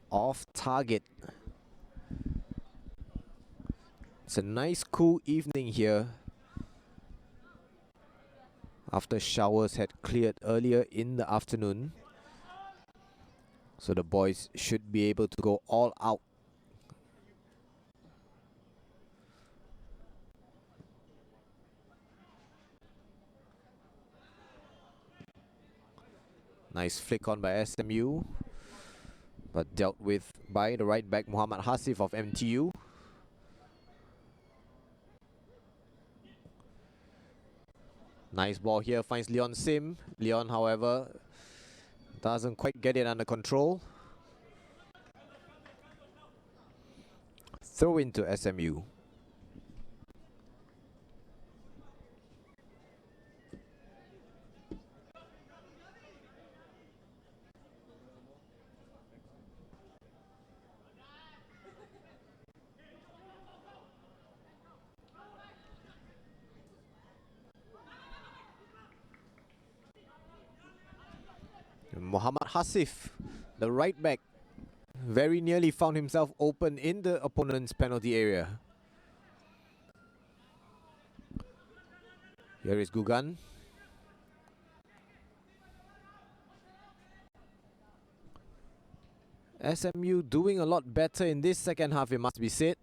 Speaker 2: Off target. It's a nice cool evening here after showers had cleared earlier in the afternoon. So the boys should be able to go all out. Nice flick on by SMU, but dealt with by the right back Muhammad Hasif of NTU. Nice ball here, finds Leon Sim. Leon, however, doesn't quite get it under control. Throw into SMU. Muhammad Hasif, the right back, very nearly found himself open in the opponent's penalty area. Here is Gugan. SMU doing a lot better in this second half, it must be said.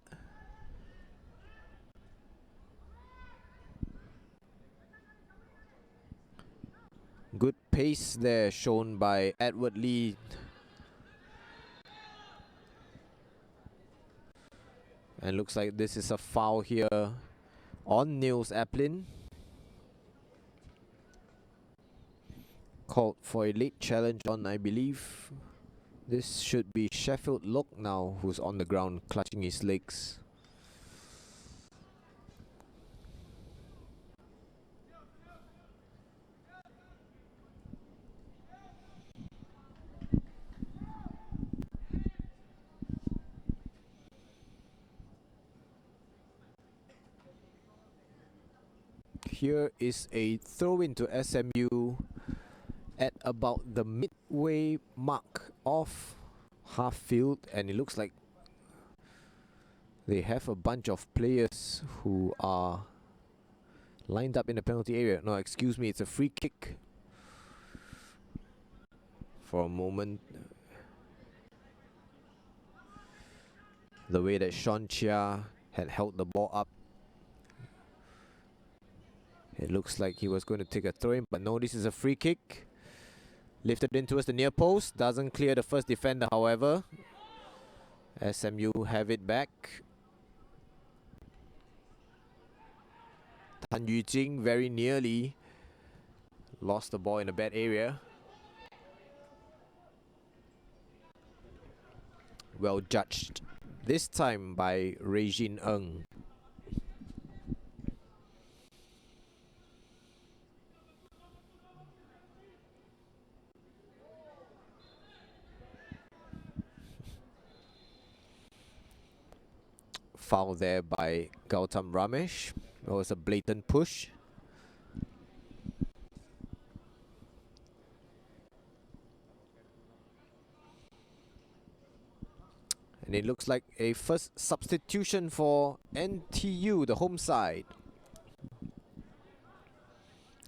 Speaker 2: Good pace there shown by Edward Lee. And looks like this is a foul here on Niels Aplin. Called for a late challenge on, I believe. This should be Sheffield Lok now, who's on the ground clutching his legs. Here is a throw into SMU at about the midway mark of half field, and it looks like they have a bunch of players who are lined up in the penalty area. No, excuse me, it's a free kick. For a moment, the way that Sean Chia had held the ball up, it looks like he was going to take a throw in, but no, this is a free kick. Lifted in towards the near post, doesn't clear the first defender, however. SMU have it back. Tan Yujing very nearly lost the ball in a bad area. Well judged this time by Regine Ng. Foul there by Gautam Ramesh. It was a blatant push. And it looks like a first substitution for NTU, the home side.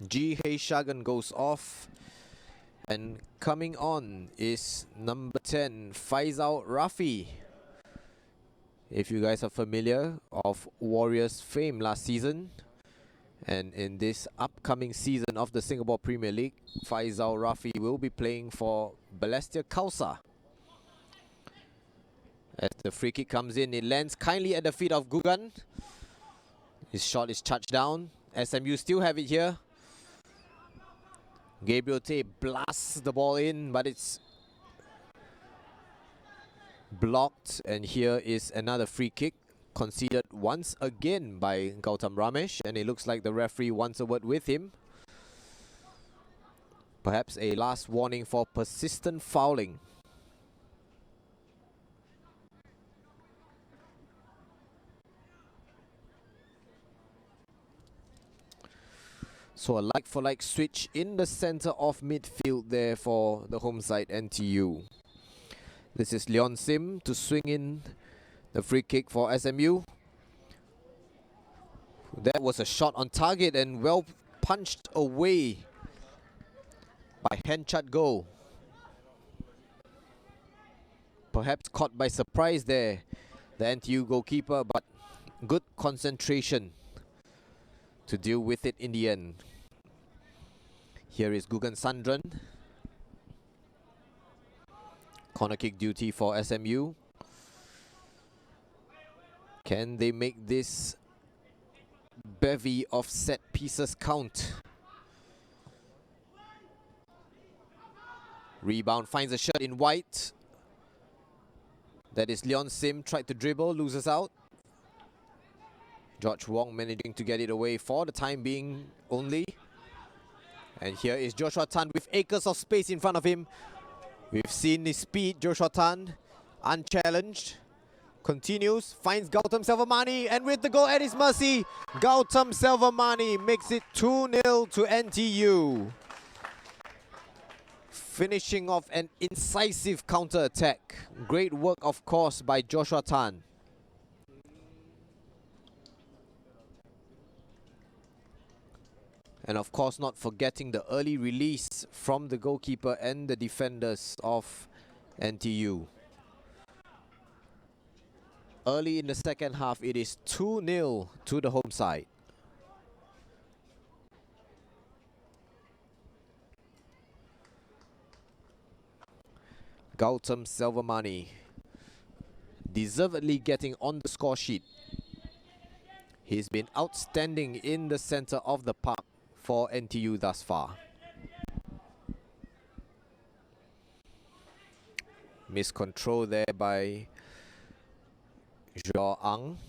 Speaker 2: G. Shagan goes off. And coming on is number 10, Faisal Rafi. If you guys are familiar of Warriors fame last season, and in this upcoming season of the Singapore Premier League, Faisal Rafi will be playing for Balestier Khalsa. As the free kick comes in, it lands kindly at the feet of Gugan. His shot is charged down. SMU still have it here. Gabriel Tay blasts the ball in, but it's blocked, and here is another free kick conceded once again by Gautam Ramesh, and it looks like the referee wants a word with him. Perhaps a last warning for persistent fouling. So a like-for-like switch in the center of midfield there for the home side NTU. This is Leon Sim to swing in the free kick for SMU. That was a shot on target and well punched away by Henchat Go. Perhaps caught by surprise there, the NTU goalkeeper, but good concentration to deal with it in the end. Here is Gugan Sandran. Corner kick duty for SMU. Can they make this bevy of set pieces count? Rebound finds a shirt in white. That is Leon Sim, tried to dribble, loses out. George Wong managing to get it away for the time being only. And here is Joshua Tan with acres of space in front of him. We've seen his speed, Joshua Tan, unchallenged. Continues, finds Gautam Selvamani, and with the goal at his mercy, Gautam Selvamani makes it 2-0 to NTU. Finishing off an incisive counter-attack. Great work, of course, by Joshua Tan. And of course, not forgetting the early release from the goalkeeper and the defenders of NTU. Early in the second half, it is 2-0 to the home side. Gautam Selvamani deservedly getting on the score sheet. He's been outstanding in the center of the park for NTU thus far. Miscontrol there by Zhao Ang.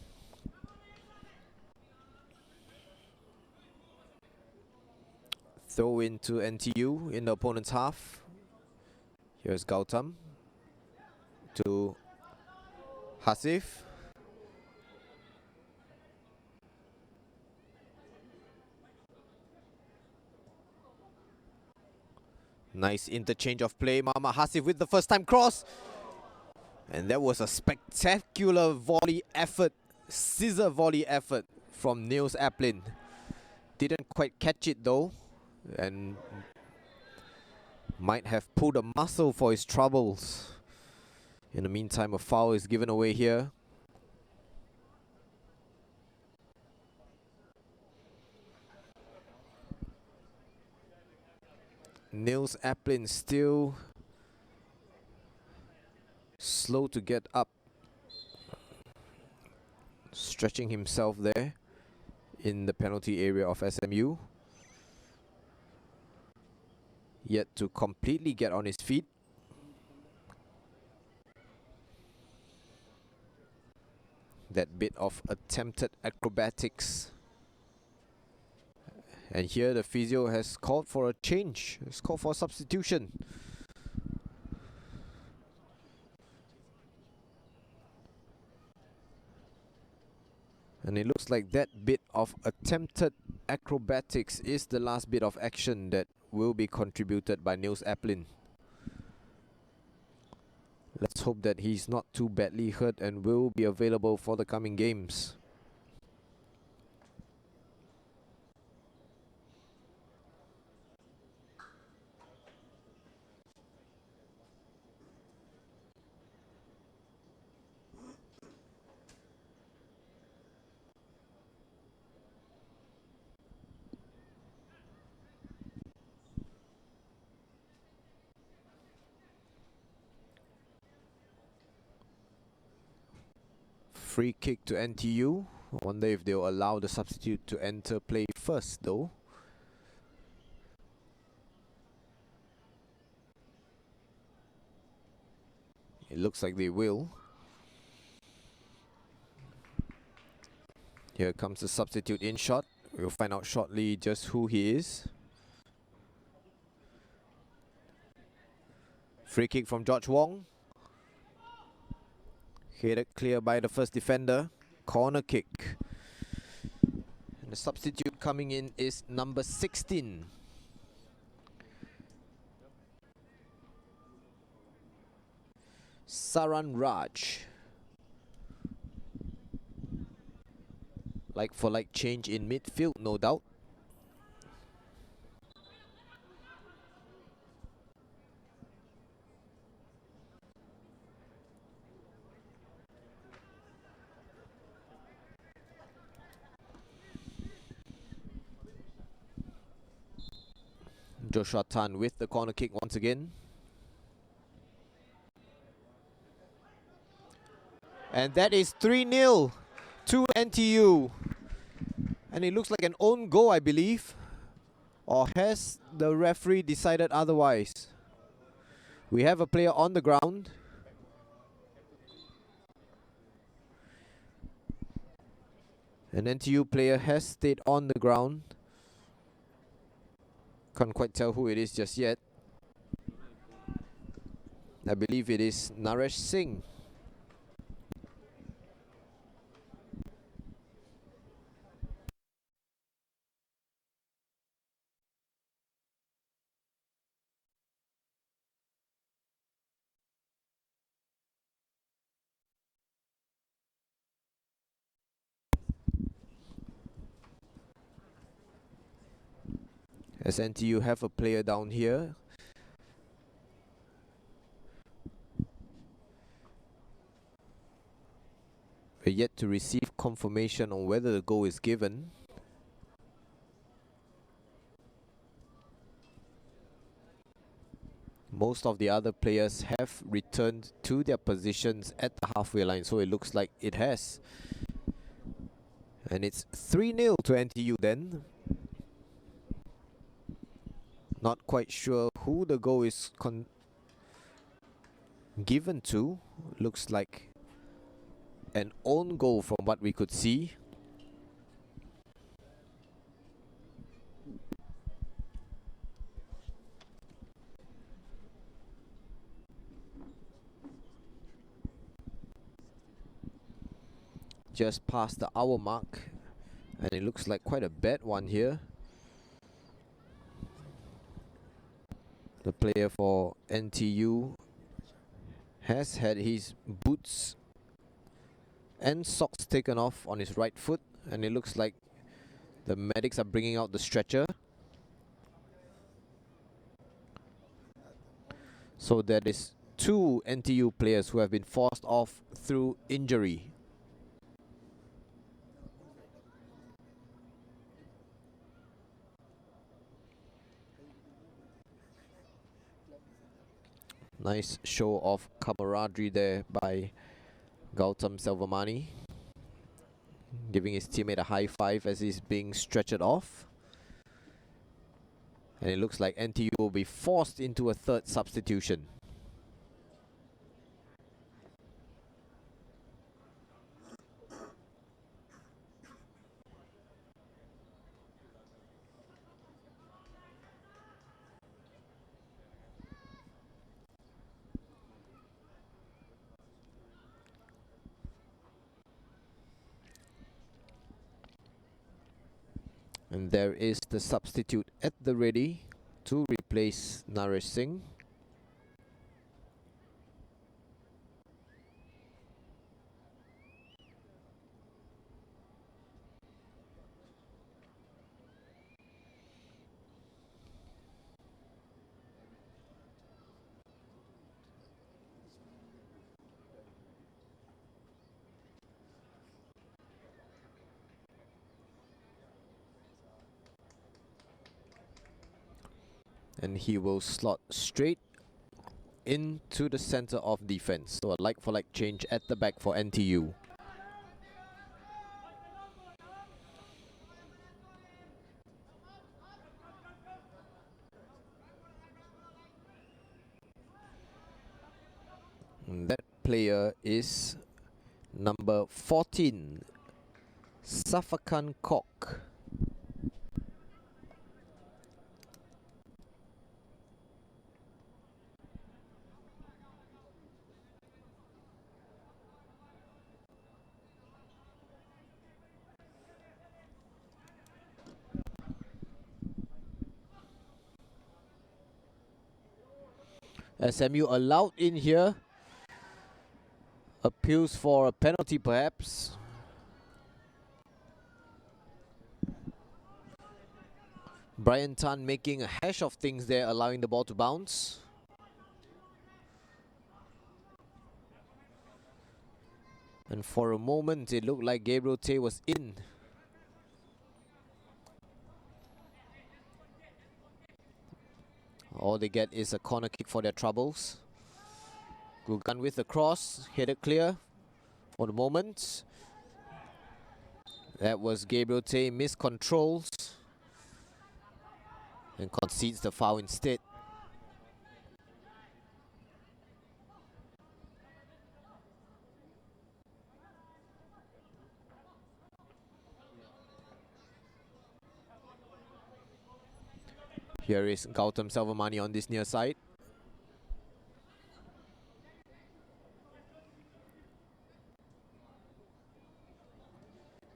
Speaker 2: Throw into NTU in the opponent's half. Here's Gautam to Hasif. Nice interchange of play. Mama Hasif with the first time cross. And that was a spectacular volley effort, scissor volley effort from Niels Aplin. Didn't quite catch it though, and might have pulled a muscle for his troubles. In the meantime, a foul is given away here. Niels Aplin still slow to get up, stretching himself there in the penalty area of SMU. Yet to completely get on his feet. That bit of attempted acrobatics. And here the physio has called for a change. It's called for a substitution. And it looks like that bit of attempted acrobatics is the last bit of action that will be contributed by Niels Aplin. Let's hope that he's not too badly hurt and will be available for the coming games. Free kick to NTU. I wonder if they'll allow the substitute to enter play first though. It looks like they will. Here comes the substitute in shot. We'll find out shortly just who he is. Free kick from George Wong. Headed clear by the first defender. Corner kick. And the substitute coming in is number 16. Saran Raj. Like for like change in midfield, no doubt. Joshua Tan with the corner kick once again. And that is 3-0 to NTU. And it looks like an own goal, I believe. Or has the referee decided otherwise? We have a player on the ground. An NTU player has stayed on the ground. Can't quite tell who it is just yet. I believe it is Naresh Singh. As NTU have a player down here. We're yet to receive confirmation on whether the goal is given. Most of the other players have returned to their positions at the halfway line, so it looks like it has. And it's 3-0 to NTU then. Not quite sure who the goal is given to. Looks like an own goal from what we could see. Just past the hour mark, and it looks like quite a bad one here. The player for NTU has had his boots and socks taken off on his right foot, and it looks like the medics are bringing out the stretcher. So that is 2 NTU players who have been forced off through injury. Nice show of camaraderie there by Gautam Selvamani. giving his teammate a high five as he's being stretchered off. And it looks like NTU will be forced into a third substitution. And there is the substitute at the ready to replace Naresh Singh. And he will slot straight into the center of defense. So a like-for-like change at the back for NTU. And that player is number 14, Safakan Kok. SMU allowed in here. Appeals for a penalty perhaps. Brian Tan making a hash of things there, allowing the ball to bounce. And for a moment it looked like Gabriel Tay was in. All they get is a corner kick for their troubles. Gugan with the cross, headed clear for the moment. That was Gabriel Tay, miscontrols and concedes the foul instead. Here is Gautam Selvamani on this near side.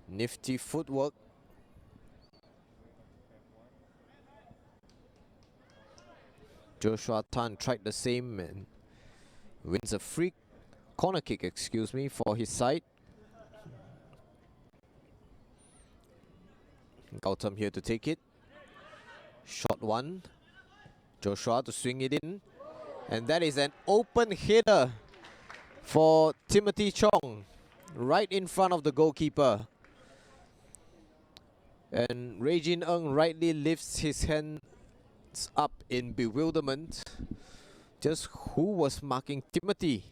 Speaker 2: Nifty footwork. Joshua Tan tried the same and wins a free corner kick, excuse me, for his side. Gautam here to take it. Shot one. Joshua to swing it in. And that is an open header for Timothy Chong, right in front of the goalkeeper. And Regin Ng rightly lifts his hands up in bewilderment. Just who was marking Timothy?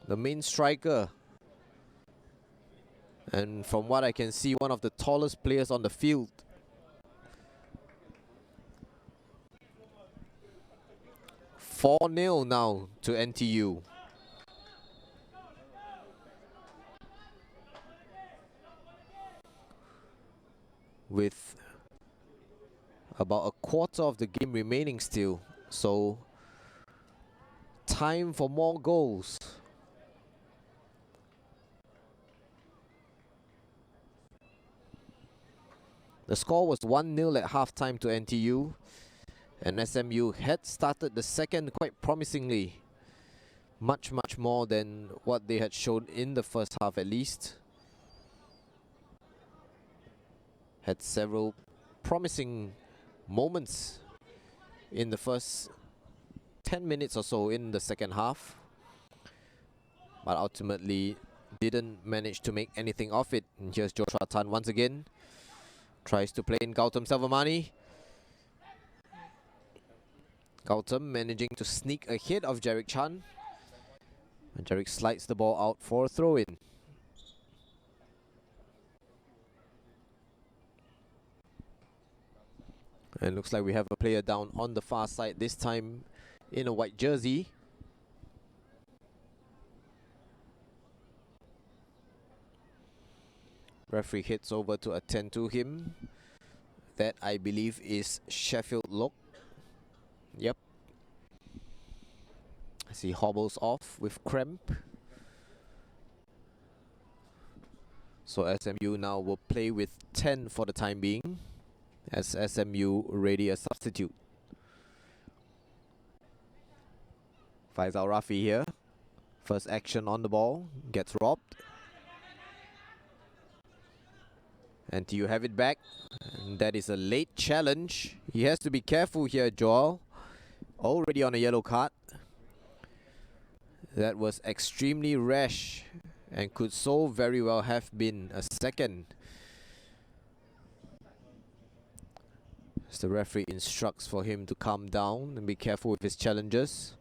Speaker 2: The main striker. And from what I can see, one of the tallest players on the field. "4-0 now to NTU. With about a quarter of the game remaining still, so time for more goals. The score was 1-0 at halftime to NTU, and SMU had started the second quite promisingly. Much more than what they had shown in the first half at least. Had several promising moments in the first 10 minutes or so in the second half, but ultimately didn't manage to make anything of it. And here's Joshua Tan once again. Tries to play in Gautam Selvamani. Gautam managing to sneak ahead of Jarek Chan. And Jarek slides the ball out for a throw-in. And looks like we have a player down on the far side, this time in a white jersey. Referee heads over to attend to him. That, I believe, is Sheffield Lock. Yep. As he hobbles off with cramp. So SMU now will play with 10 for the time being, as SMU ready a substitute. Faisal Rafi here. First action on the ball. Gets robbed. NTU have it back. And that is a late challenge. He has to be careful here, Joel. Already on a yellow card. That was extremely rash and could so very well have been a second. As the referee instructs for him to calm down and be careful with his challenges.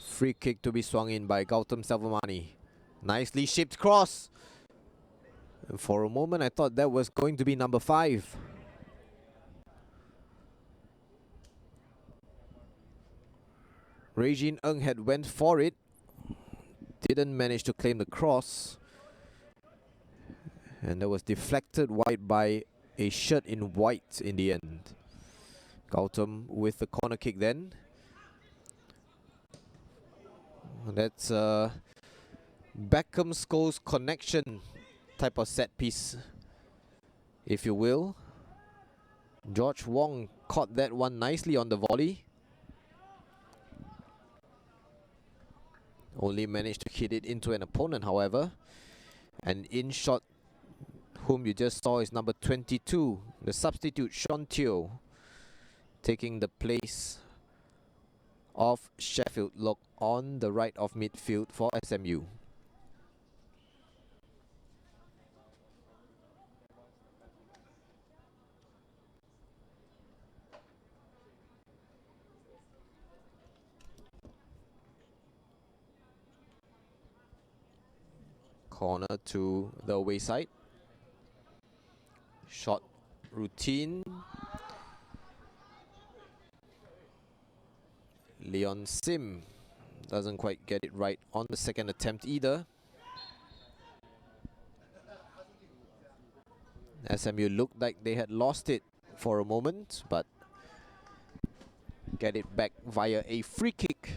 Speaker 2: Free kick to be swung in by Gautam Selvamani. Nicely shipped cross. And for a moment I thought that was going to be number 5. Regine Ng had went for it. Didn't manage to claim the cross. And that was deflected wide by a shirt in white in the end. Gautam with the corner kick then. That's Beckham Scholes connection type of set piece, if you will. George Wong caught that one nicely on the volley. Only managed to hit it into an opponent, however. And in shot, whom you just saw, is number 22, the substitute Sean Teo, taking the place of Sheffield Lock on the right of midfield for SMU. Corner to the away side. Shot routine. Leon Sim doesn't quite get it right on the second attempt either. SMU looked like they had lost it for a moment, but get it back via a free kick.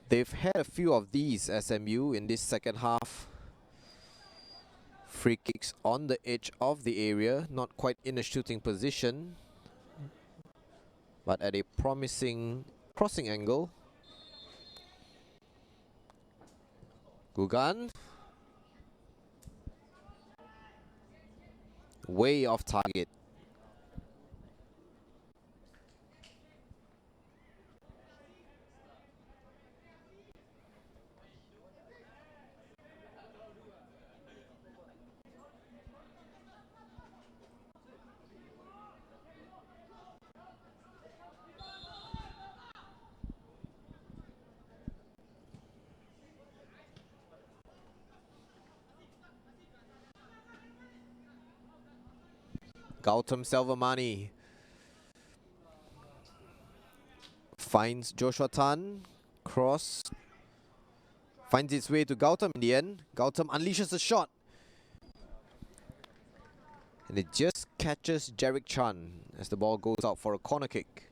Speaker 2: They've had a few of these, SMU, in this second half. Free kicks on the edge of the area, not quite in a shooting position, but at a promising crossing angle. Gugan. Way off target. Gautam Selvamani finds Joshua Tan. Cross finds its way to Gautam in the end. Gautam unleashes a shot. And it just catches Jarek Chan as the ball goes out for a corner kick.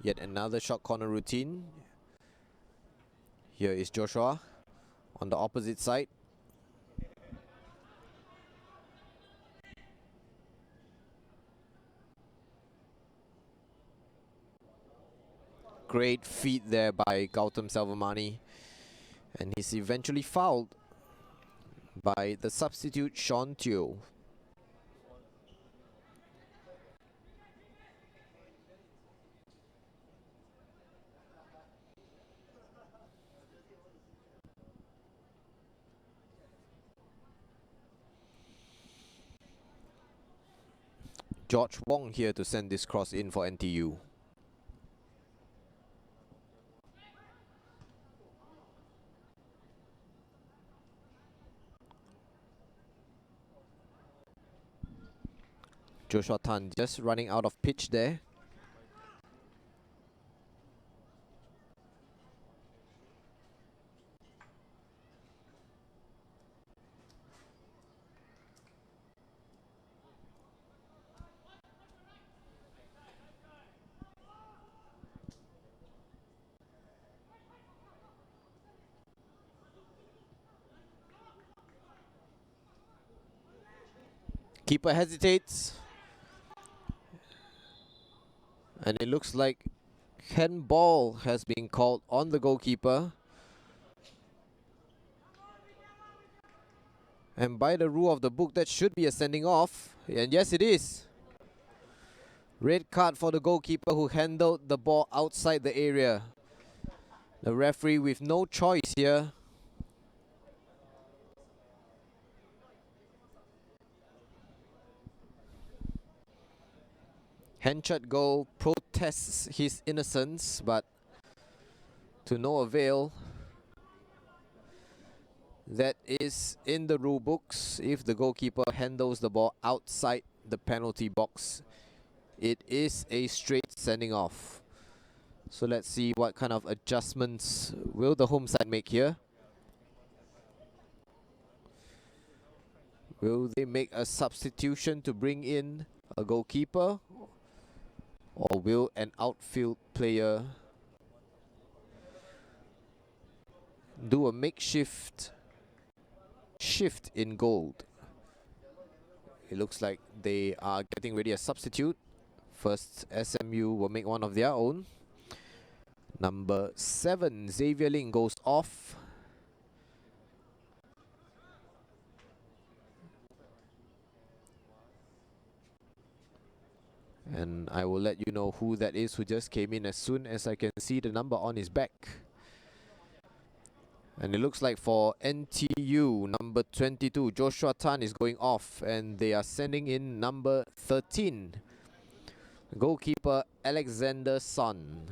Speaker 2: Yet another short corner routine. Here is Joshua on the opposite side. Great feed there by Gautam Salvamani. And he's eventually fouled by the substitute Sean Teo. George Wong here to send this cross in for NTU. Joshua Tan just running out of pitch there. Keeper hesitates. And it looks like handball has been called on the goalkeeper. And by the rule of the book, that should be a sending off. And yes, it is. Red card for the goalkeeper who handled the ball outside the area. The referee with no choice here. Henchard goal protests his innocence, but to no avail. That is in the rule books. If the goalkeeper handles the ball outside the penalty box, it is a straight sending off. So let's see what kind of adjustments will the home side make here. Will they make a substitution to bring in a goalkeeper? Or will an outfield player do a makeshift shift in gold? It looks like they are getting ready a substitute. First, SMU will make one of their own. Number 7, Xavier Ling goes off. And I will let you know who that is who just came in as soon as I can see the number on his back. And it looks like for NTU, number 22, Joshua Tan is going off. And they are sending in number 13, goalkeeper Alexander Son.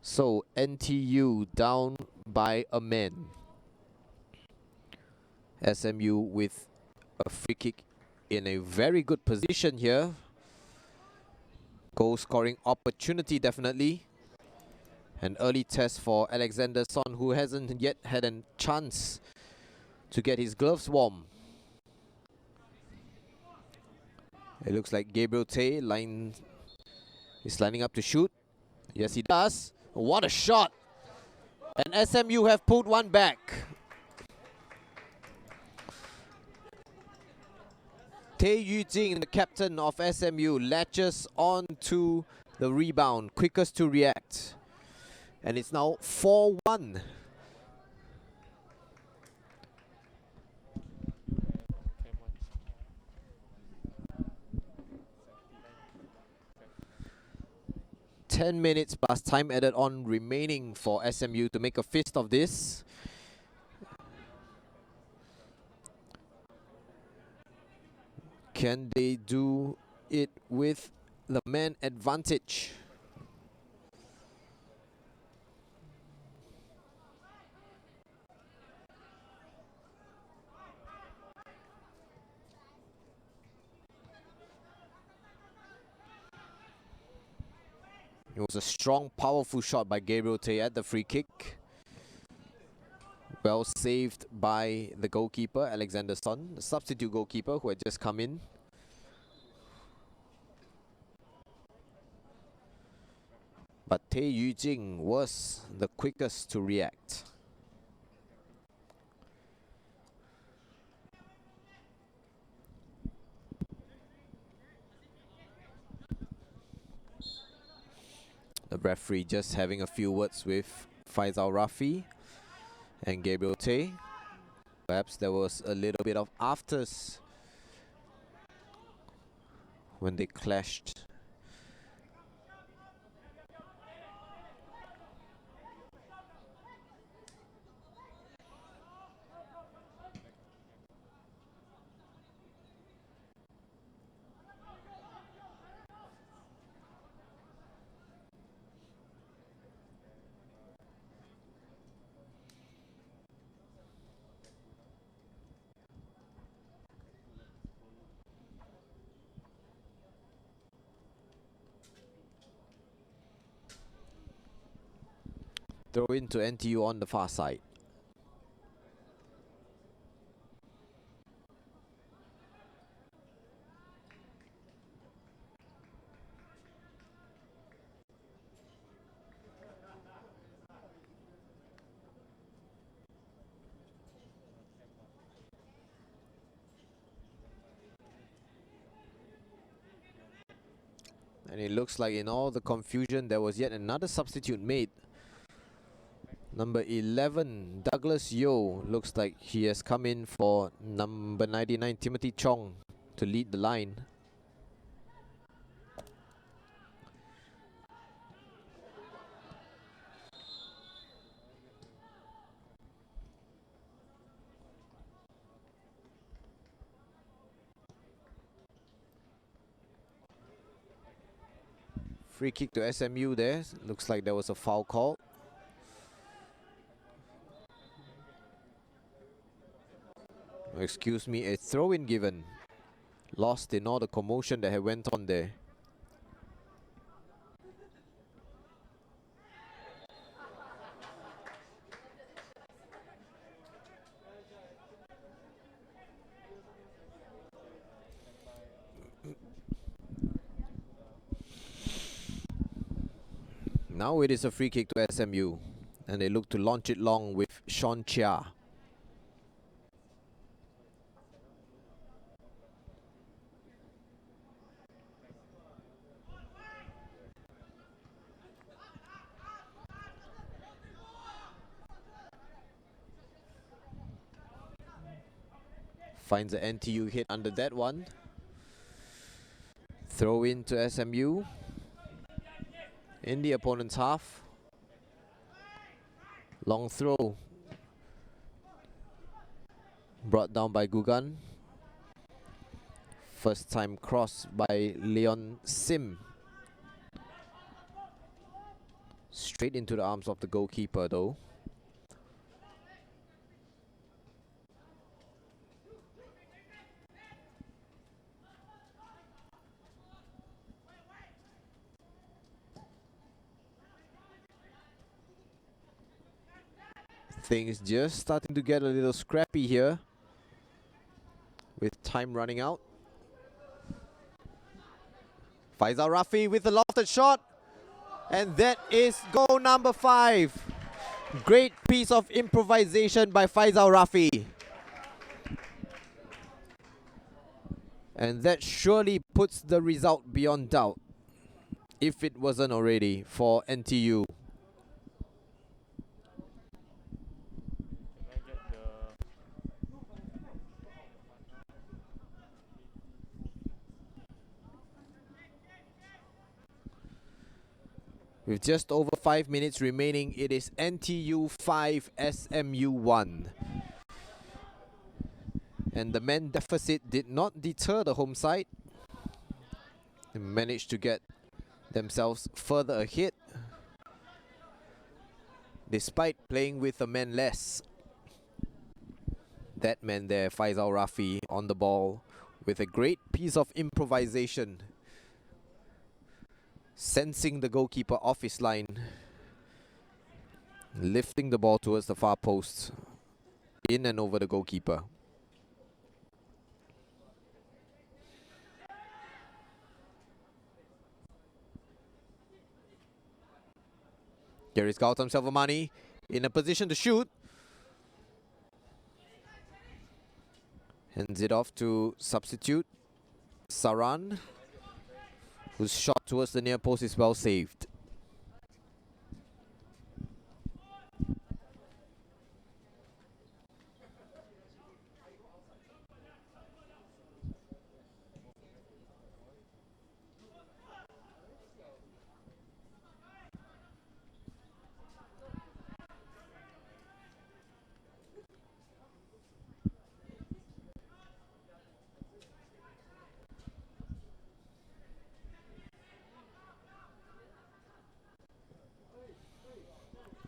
Speaker 2: So NTU down by a man. SMU with a free kick in a very good position here. Goal scoring opportunity definitely. An early test for Alexander Son, who hasn't yet had a chance to get his gloves warm. It looks like Gabriel Tay is lining up to shoot. Yes, he does. What a shot! And SMU have pulled one back. Tay Yu Jing, the captain of SMU, latches on to the rebound, quickest to react. And it's now 4-1. Ten minutes plus time added on remaining for SMU to make a fist of this. Can they do it with the man advantage? It was a strong, powerful shot by Gabriel Tay at the free kick. Well saved by the goalkeeper, Alexander Son, the substitute goalkeeper who had just come in. But Tay Yu Jing was the quickest to react. The referee just having a few words with Faisal Rafi and Gabriel Tay. Perhaps there was a little bit of afters when they clashed. Throw into NTU on the far side. And it looks like in all the confusion there was yet another substitute made. Number 11, Douglas Yeo, looks like he has come in for number 99, Timothy Chong, to lead the line. Free kick to SMU there. Looks like there was a foul call. Excuse me, a throw-in given. Lost in all the commotion that had went on there. Now it is a free kick to SMU, and they look to launch it long with Sean Chia. Finds the NTU hit under that one. Throw in to SMU. In the opponent's half. Long throw. Brought down by Gugan. First time cross by Leon Sim. Straight into the arms of the goalkeeper though. Things just starting to get a little scrappy here with time running out. Faisal Rafi with the lofted shot, and that is goal number 5. Great piece of improvisation by Faisal Rafi. And that surely puts the result beyond doubt, if it wasn't already, for NTU. With just over 5 minutes remaining, it is NTU 5, SMU 1. And the men deficit did not deter the home side. They managed to get themselves further ahead, despite playing with a man less. That man there, Faisal Rafi, on the ball with a great piece of improvisation. Sensing the goalkeeper off his line. Lifting the ball towards the far post. In and over the goalkeeper. Here is Gautam Selvamani in a position to shoot. Hands it off to substitute Saran, whose shot towards the near post is well saved.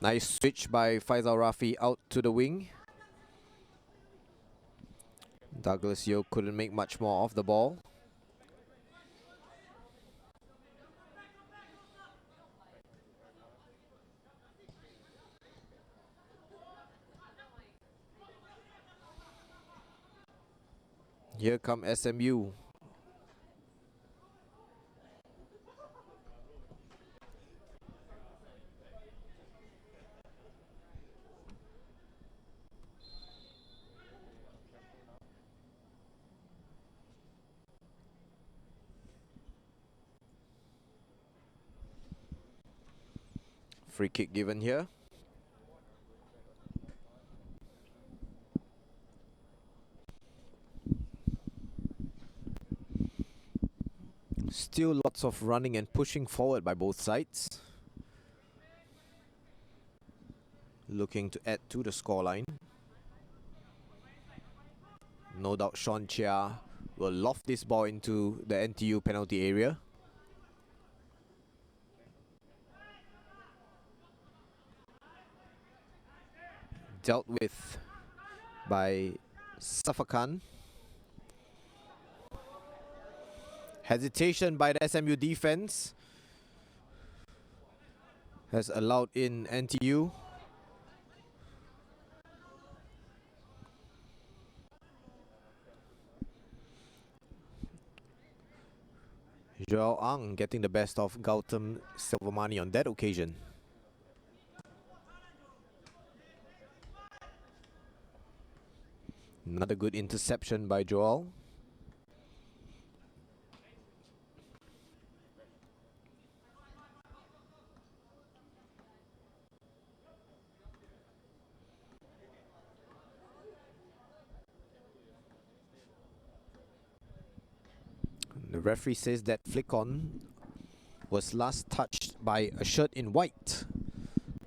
Speaker 2: Nice switch by Faisal Rafi out to the wing. Douglas Yeo couldn't make much more of the ball. Here come SMU. Free kick given here. Still lots of running and pushing forward by both sides. Looking to add to the scoreline. No doubt Sean Chia will loft this ball into the NTU penalty area. Dealt with by Safakan. Hesitation by the SMU defense has allowed in NTU. Joel Ang getting the best of Gautam Selvamani on that occasion. Another good interception by Joel. The referee says that flick on was last touched by a shirt in white.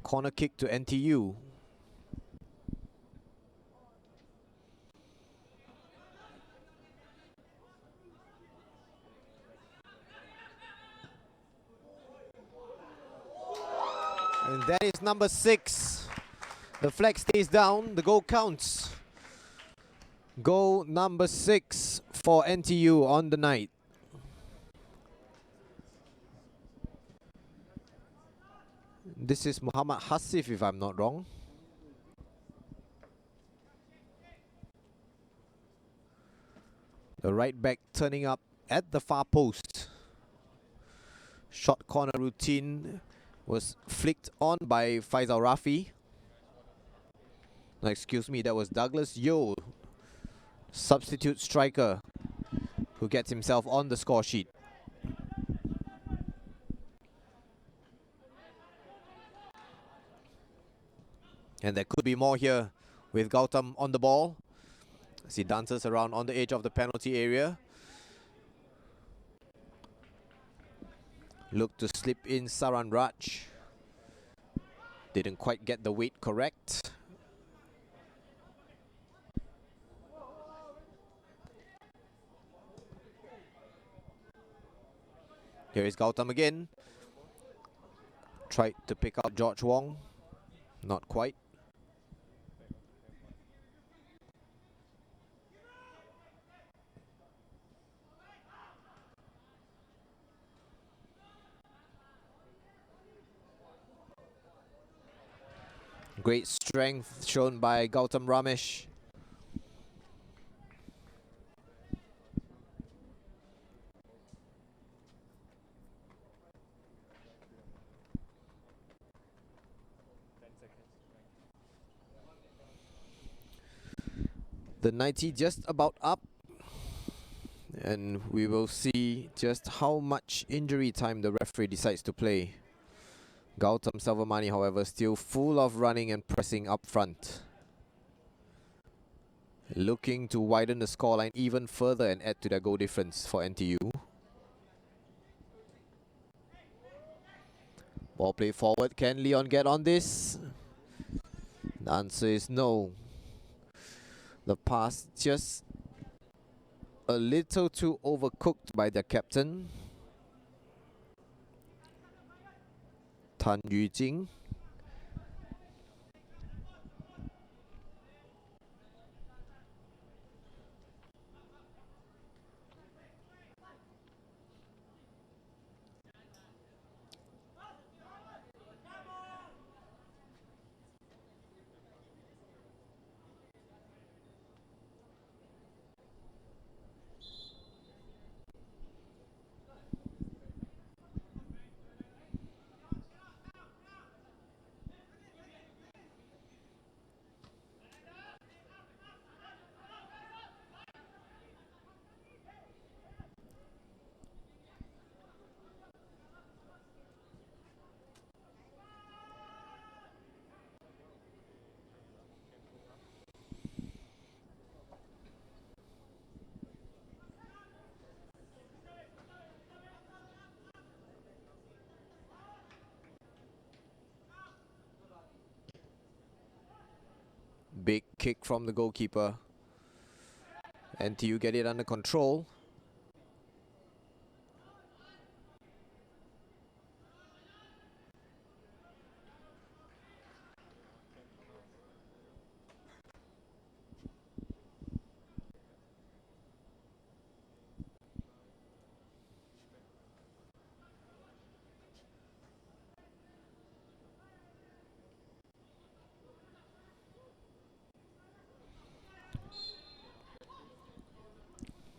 Speaker 2: Corner kick to NTU. And that is number 6. The flag stays down, the goal counts. Goal number 6 for NTU on the night. This is Muhammad Hasif, if I'm not wrong. The right back turning up at the far post. Short corner routine was flicked on by Faisal Rafi. No, excuse me, that was Douglas Yeo, substitute striker, who gets himself on the score sheet. And there could be more here with Gautam on the ball as he dances around on the edge of the penalty area. Look to slip in Saran Raj. Didn't quite get the weight correct. Here is Gautam again. Tried to pick out George Wong. Not quite. Great strength shown by Gautam Ramesh. The 90 just about up, and we will see just how much injury time the referee decides to play. Gautam Salvamani, however, still full of running and pressing up front, looking to widen the scoreline even further and add to their goal difference for NTU. Ball play forward. Can Leon get on this? The answer is no. The pass just a little too overcooked by their captain, Tan Yujing. Big kick from the goalkeeper. NTU get it under control.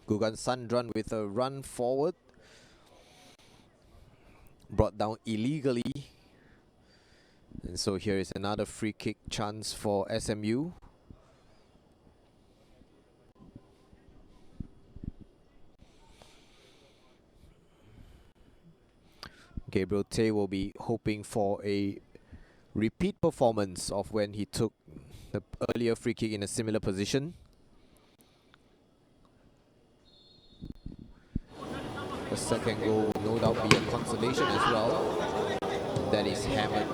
Speaker 2: Gugan Sandran with a run forward. Brought down illegally. And so here is another free kick chance for SMU. Gabriel Tay will be hoping for a repeat performance of when he took the earlier free kick in a similar position. The second goal will no doubt be a consolation as well. That is hammered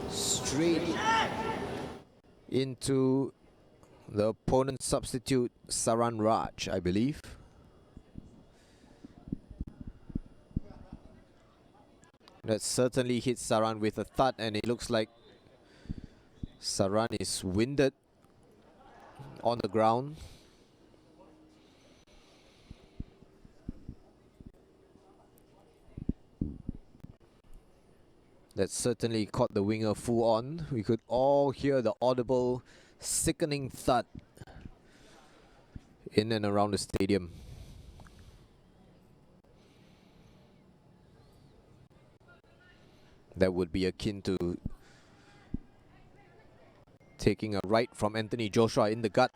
Speaker 2: straight into the opponent's substitute, Saran Raj, I believe. That certainly hits Saran with a thud, and it looks like Saran is winded on the ground. That certainly caught the winger full on. We could all hear the audible, sickening thud in and around the stadium. That would be akin to taking a right from Anthony Joshua in the gut.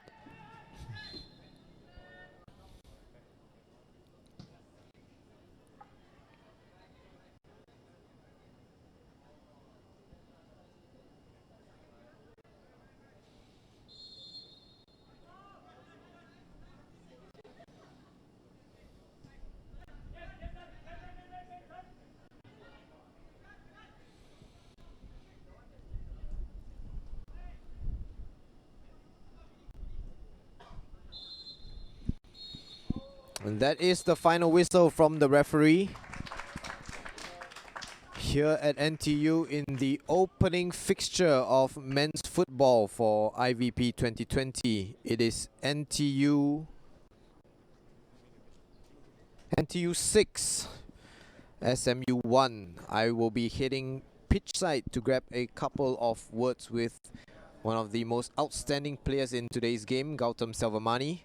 Speaker 2: And that is the final whistle from the referee here at NTU in the opening fixture of men's football for IVP 2020. It is NTU 6, SMU 1. I will be hitting pitch side to grab a couple of words with one of the most outstanding players in today's game, Gautam Selvamani.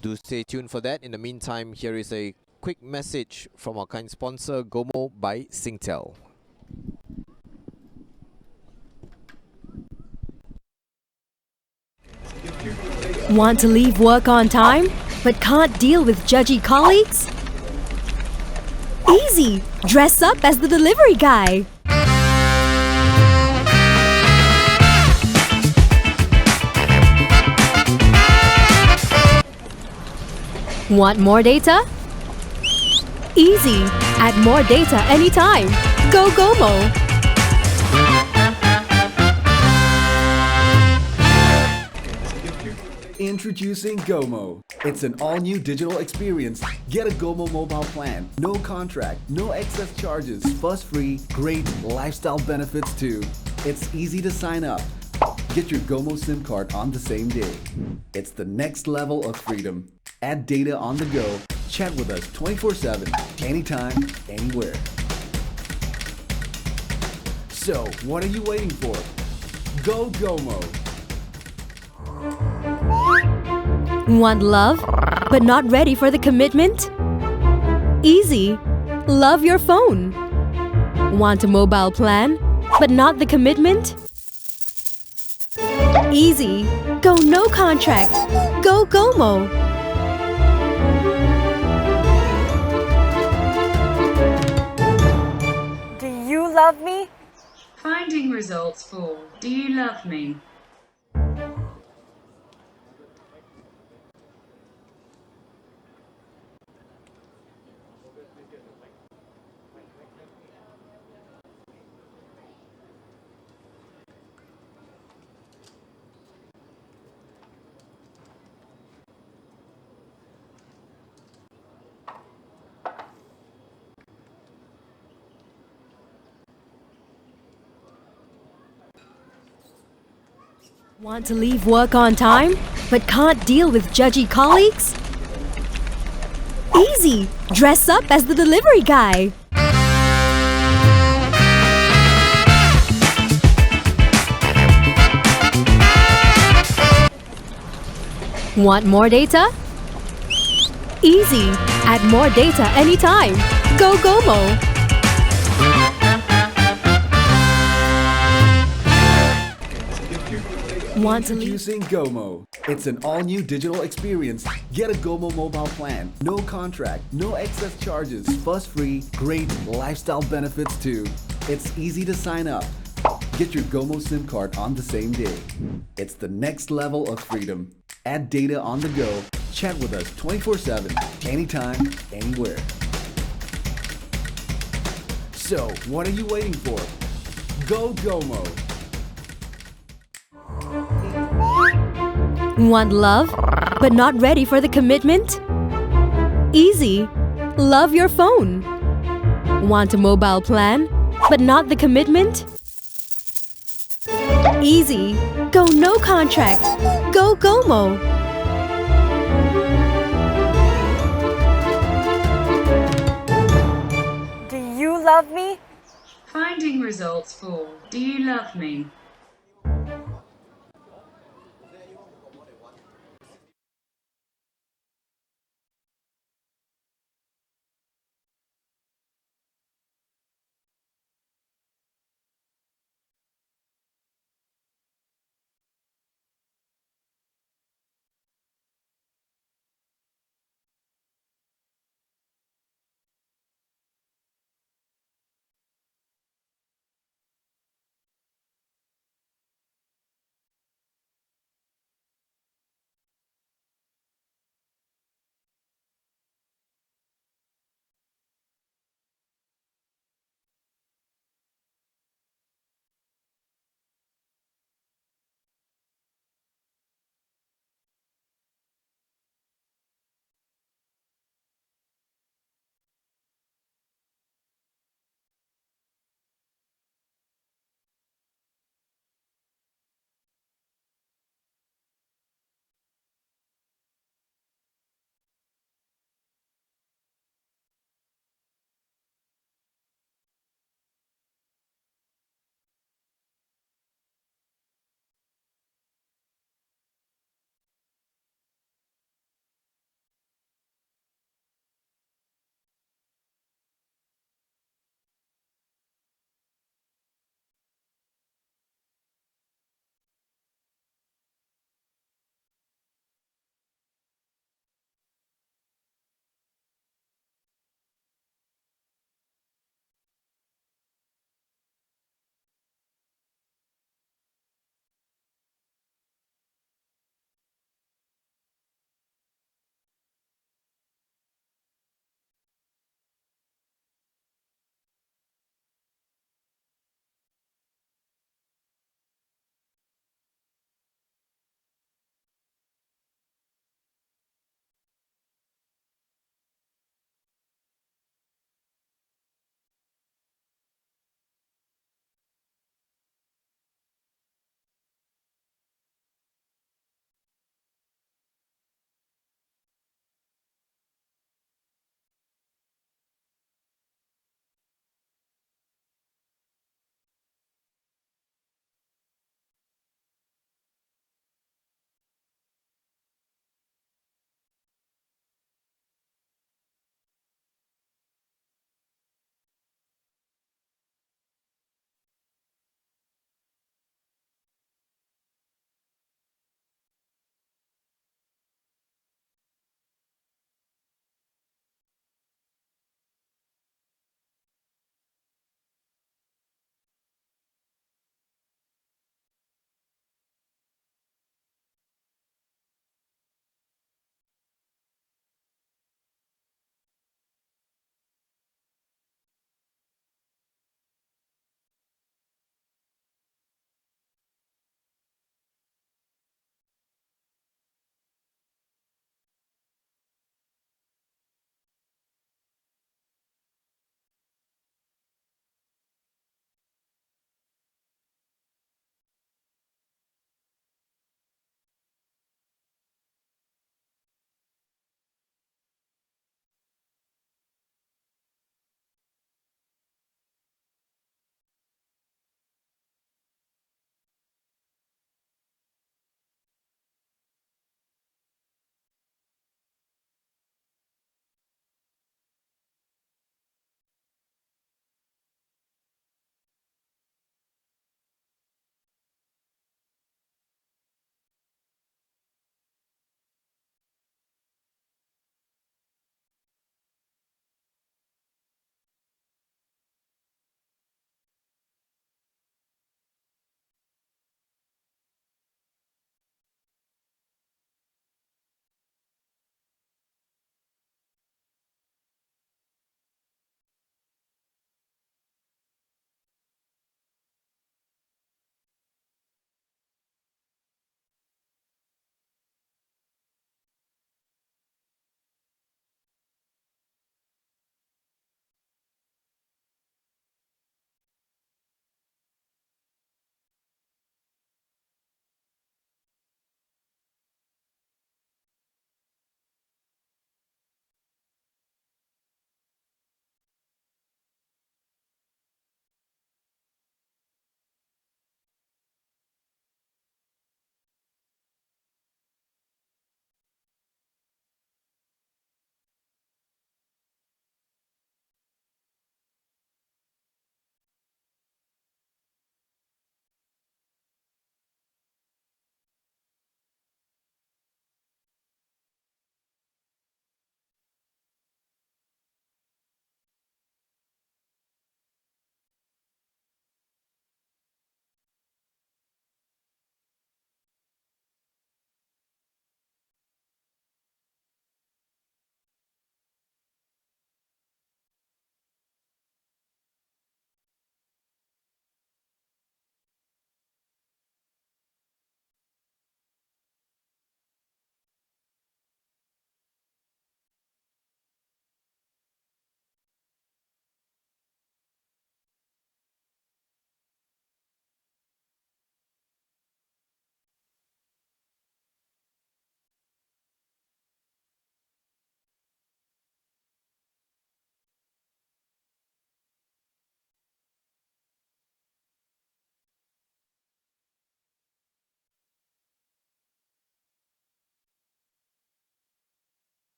Speaker 2: Do stay tuned for that. In the meantime, here is a quick message from our kind sponsor, Gomo by Singtel.
Speaker 3: Want to leave work on time, but can't deal with judgy colleagues? Easy! Dress up as the delivery guy. Want more data? Easy! Add more data anytime. Go Gomo!
Speaker 4: Introducing Gomo. It's an all-new digital experience. Get a Gomo mobile plan. No contract, no excess charges, fuss-free, great lifestyle benefits too. It's easy to sign up. Get your Gomo SIM card on the same day. It's the next level of freedom. Add data on the go. Chat with us 24/7, anytime, anywhere. So, what are you waiting for? Go Gomo!
Speaker 3: Want love, but not ready for the commitment? Easy! Love your phone. Want a mobile plan, but not the commitment? Easy! Go no contract. Go Gomo!
Speaker 5: Do you love me?
Speaker 6: Finding results for Do You Love Me?
Speaker 3: Want to leave work on time, but can't deal with judgy colleagues? Easy! Dress up as the delivery guy. Want more data? Easy! Add more data anytime. Go Gomo! Want to leave?
Speaker 4: Introducing Gomo. It's an all-new digital experience. Get a Gomo mobile plan. No contract, no excess charges, fuss-free, great lifestyle benefits too. It's easy to sign up. Get your Gomo SIM card on the same day. It's the next level of freedom. Add data on the go. Chat with us 24/7, anytime, anywhere. So, what are you waiting for? Go Gomo!
Speaker 3: Want love, but not ready for the commitment? Easy! Love your phone. Want a mobile plan, but not the commitment? Easy! Go no contract. Go Gomo!
Speaker 5: Do you love me?
Speaker 6: Finding results for Do You Love Me?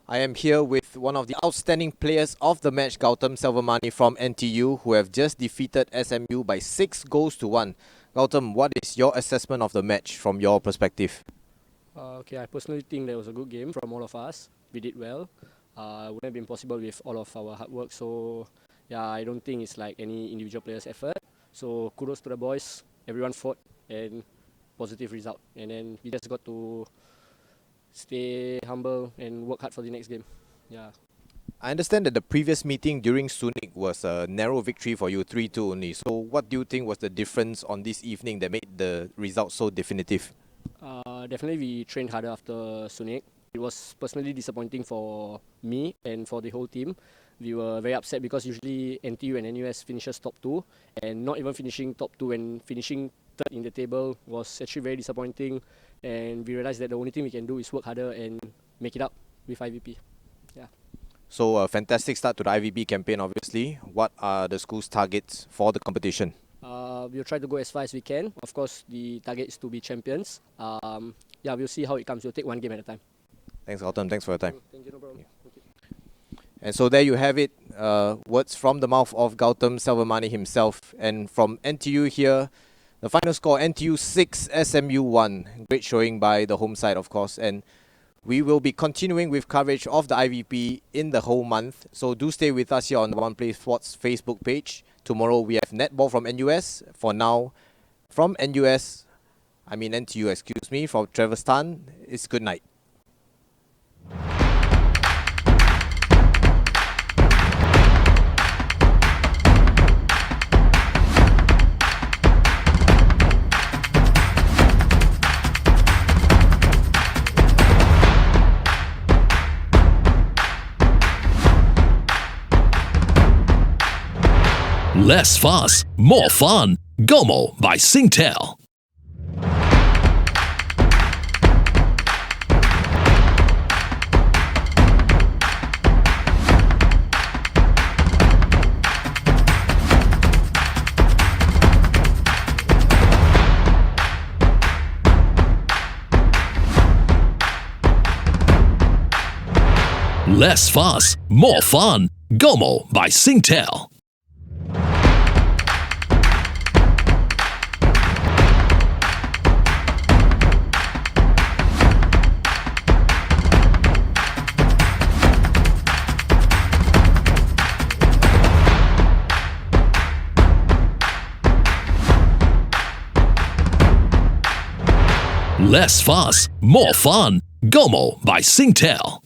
Speaker 2: I am here with one of the outstanding players of the match, Gautam Selvamani from NTU, who have just defeated SMU by 6 goals to 1. Gautam, what is your assessment of the match from your perspective?
Speaker 7: I personally think that was a good game from all of us. We did well. Wouldn't have been possible with all of our hard work. So, I don't think it's like any individual player's effort. So, kudos to the boys. Everyone fought and positive result. And then we just got to stay humble and work hard for the next game.
Speaker 2: I understand that the previous meeting during Sunik was a narrow victory for you, 3-2 only. So what do you think was the difference on this evening that made the result so definitive?
Speaker 7: Definitely we trained harder after Sunik. It was personally disappointing for me and for the whole team. We were very upset because usually NTU and NUS finishes top 2, and not even finishing top 2 and finishing third in the table was actually very disappointing. And we realized that the only thing we can do is work harder and make it up with IVP.
Speaker 2: So a fantastic start to the IVP campaign, obviously. What are the school's targets for the competition?
Speaker 7: We'll try to go as far as we can. Of course, the target is to be champions. We'll see how it comes. We'll take one game at a time.
Speaker 2: Thanks, Gautam. Thanks for your time.
Speaker 7: Thank you, no problem. Thank you.
Speaker 2: And so there you have it. Words from the mouth of Gautam Selvamani himself. And from NTU here, the final score, NTU 6, SMU 1. Great showing by the home side, of course. And we will be continuing with coverage of the IVP in the whole month. So do stay with us here on the One Play Sports Facebook page. Tomorrow we have netball from NUS. For now, from NTU, from Travis Tan, it's good night.
Speaker 1: Less fuss, more fun. Gomo by Singtel. Less fuss, more fun. Gomo by Singtel. Less fuss, more fun. Gomo by Singtel.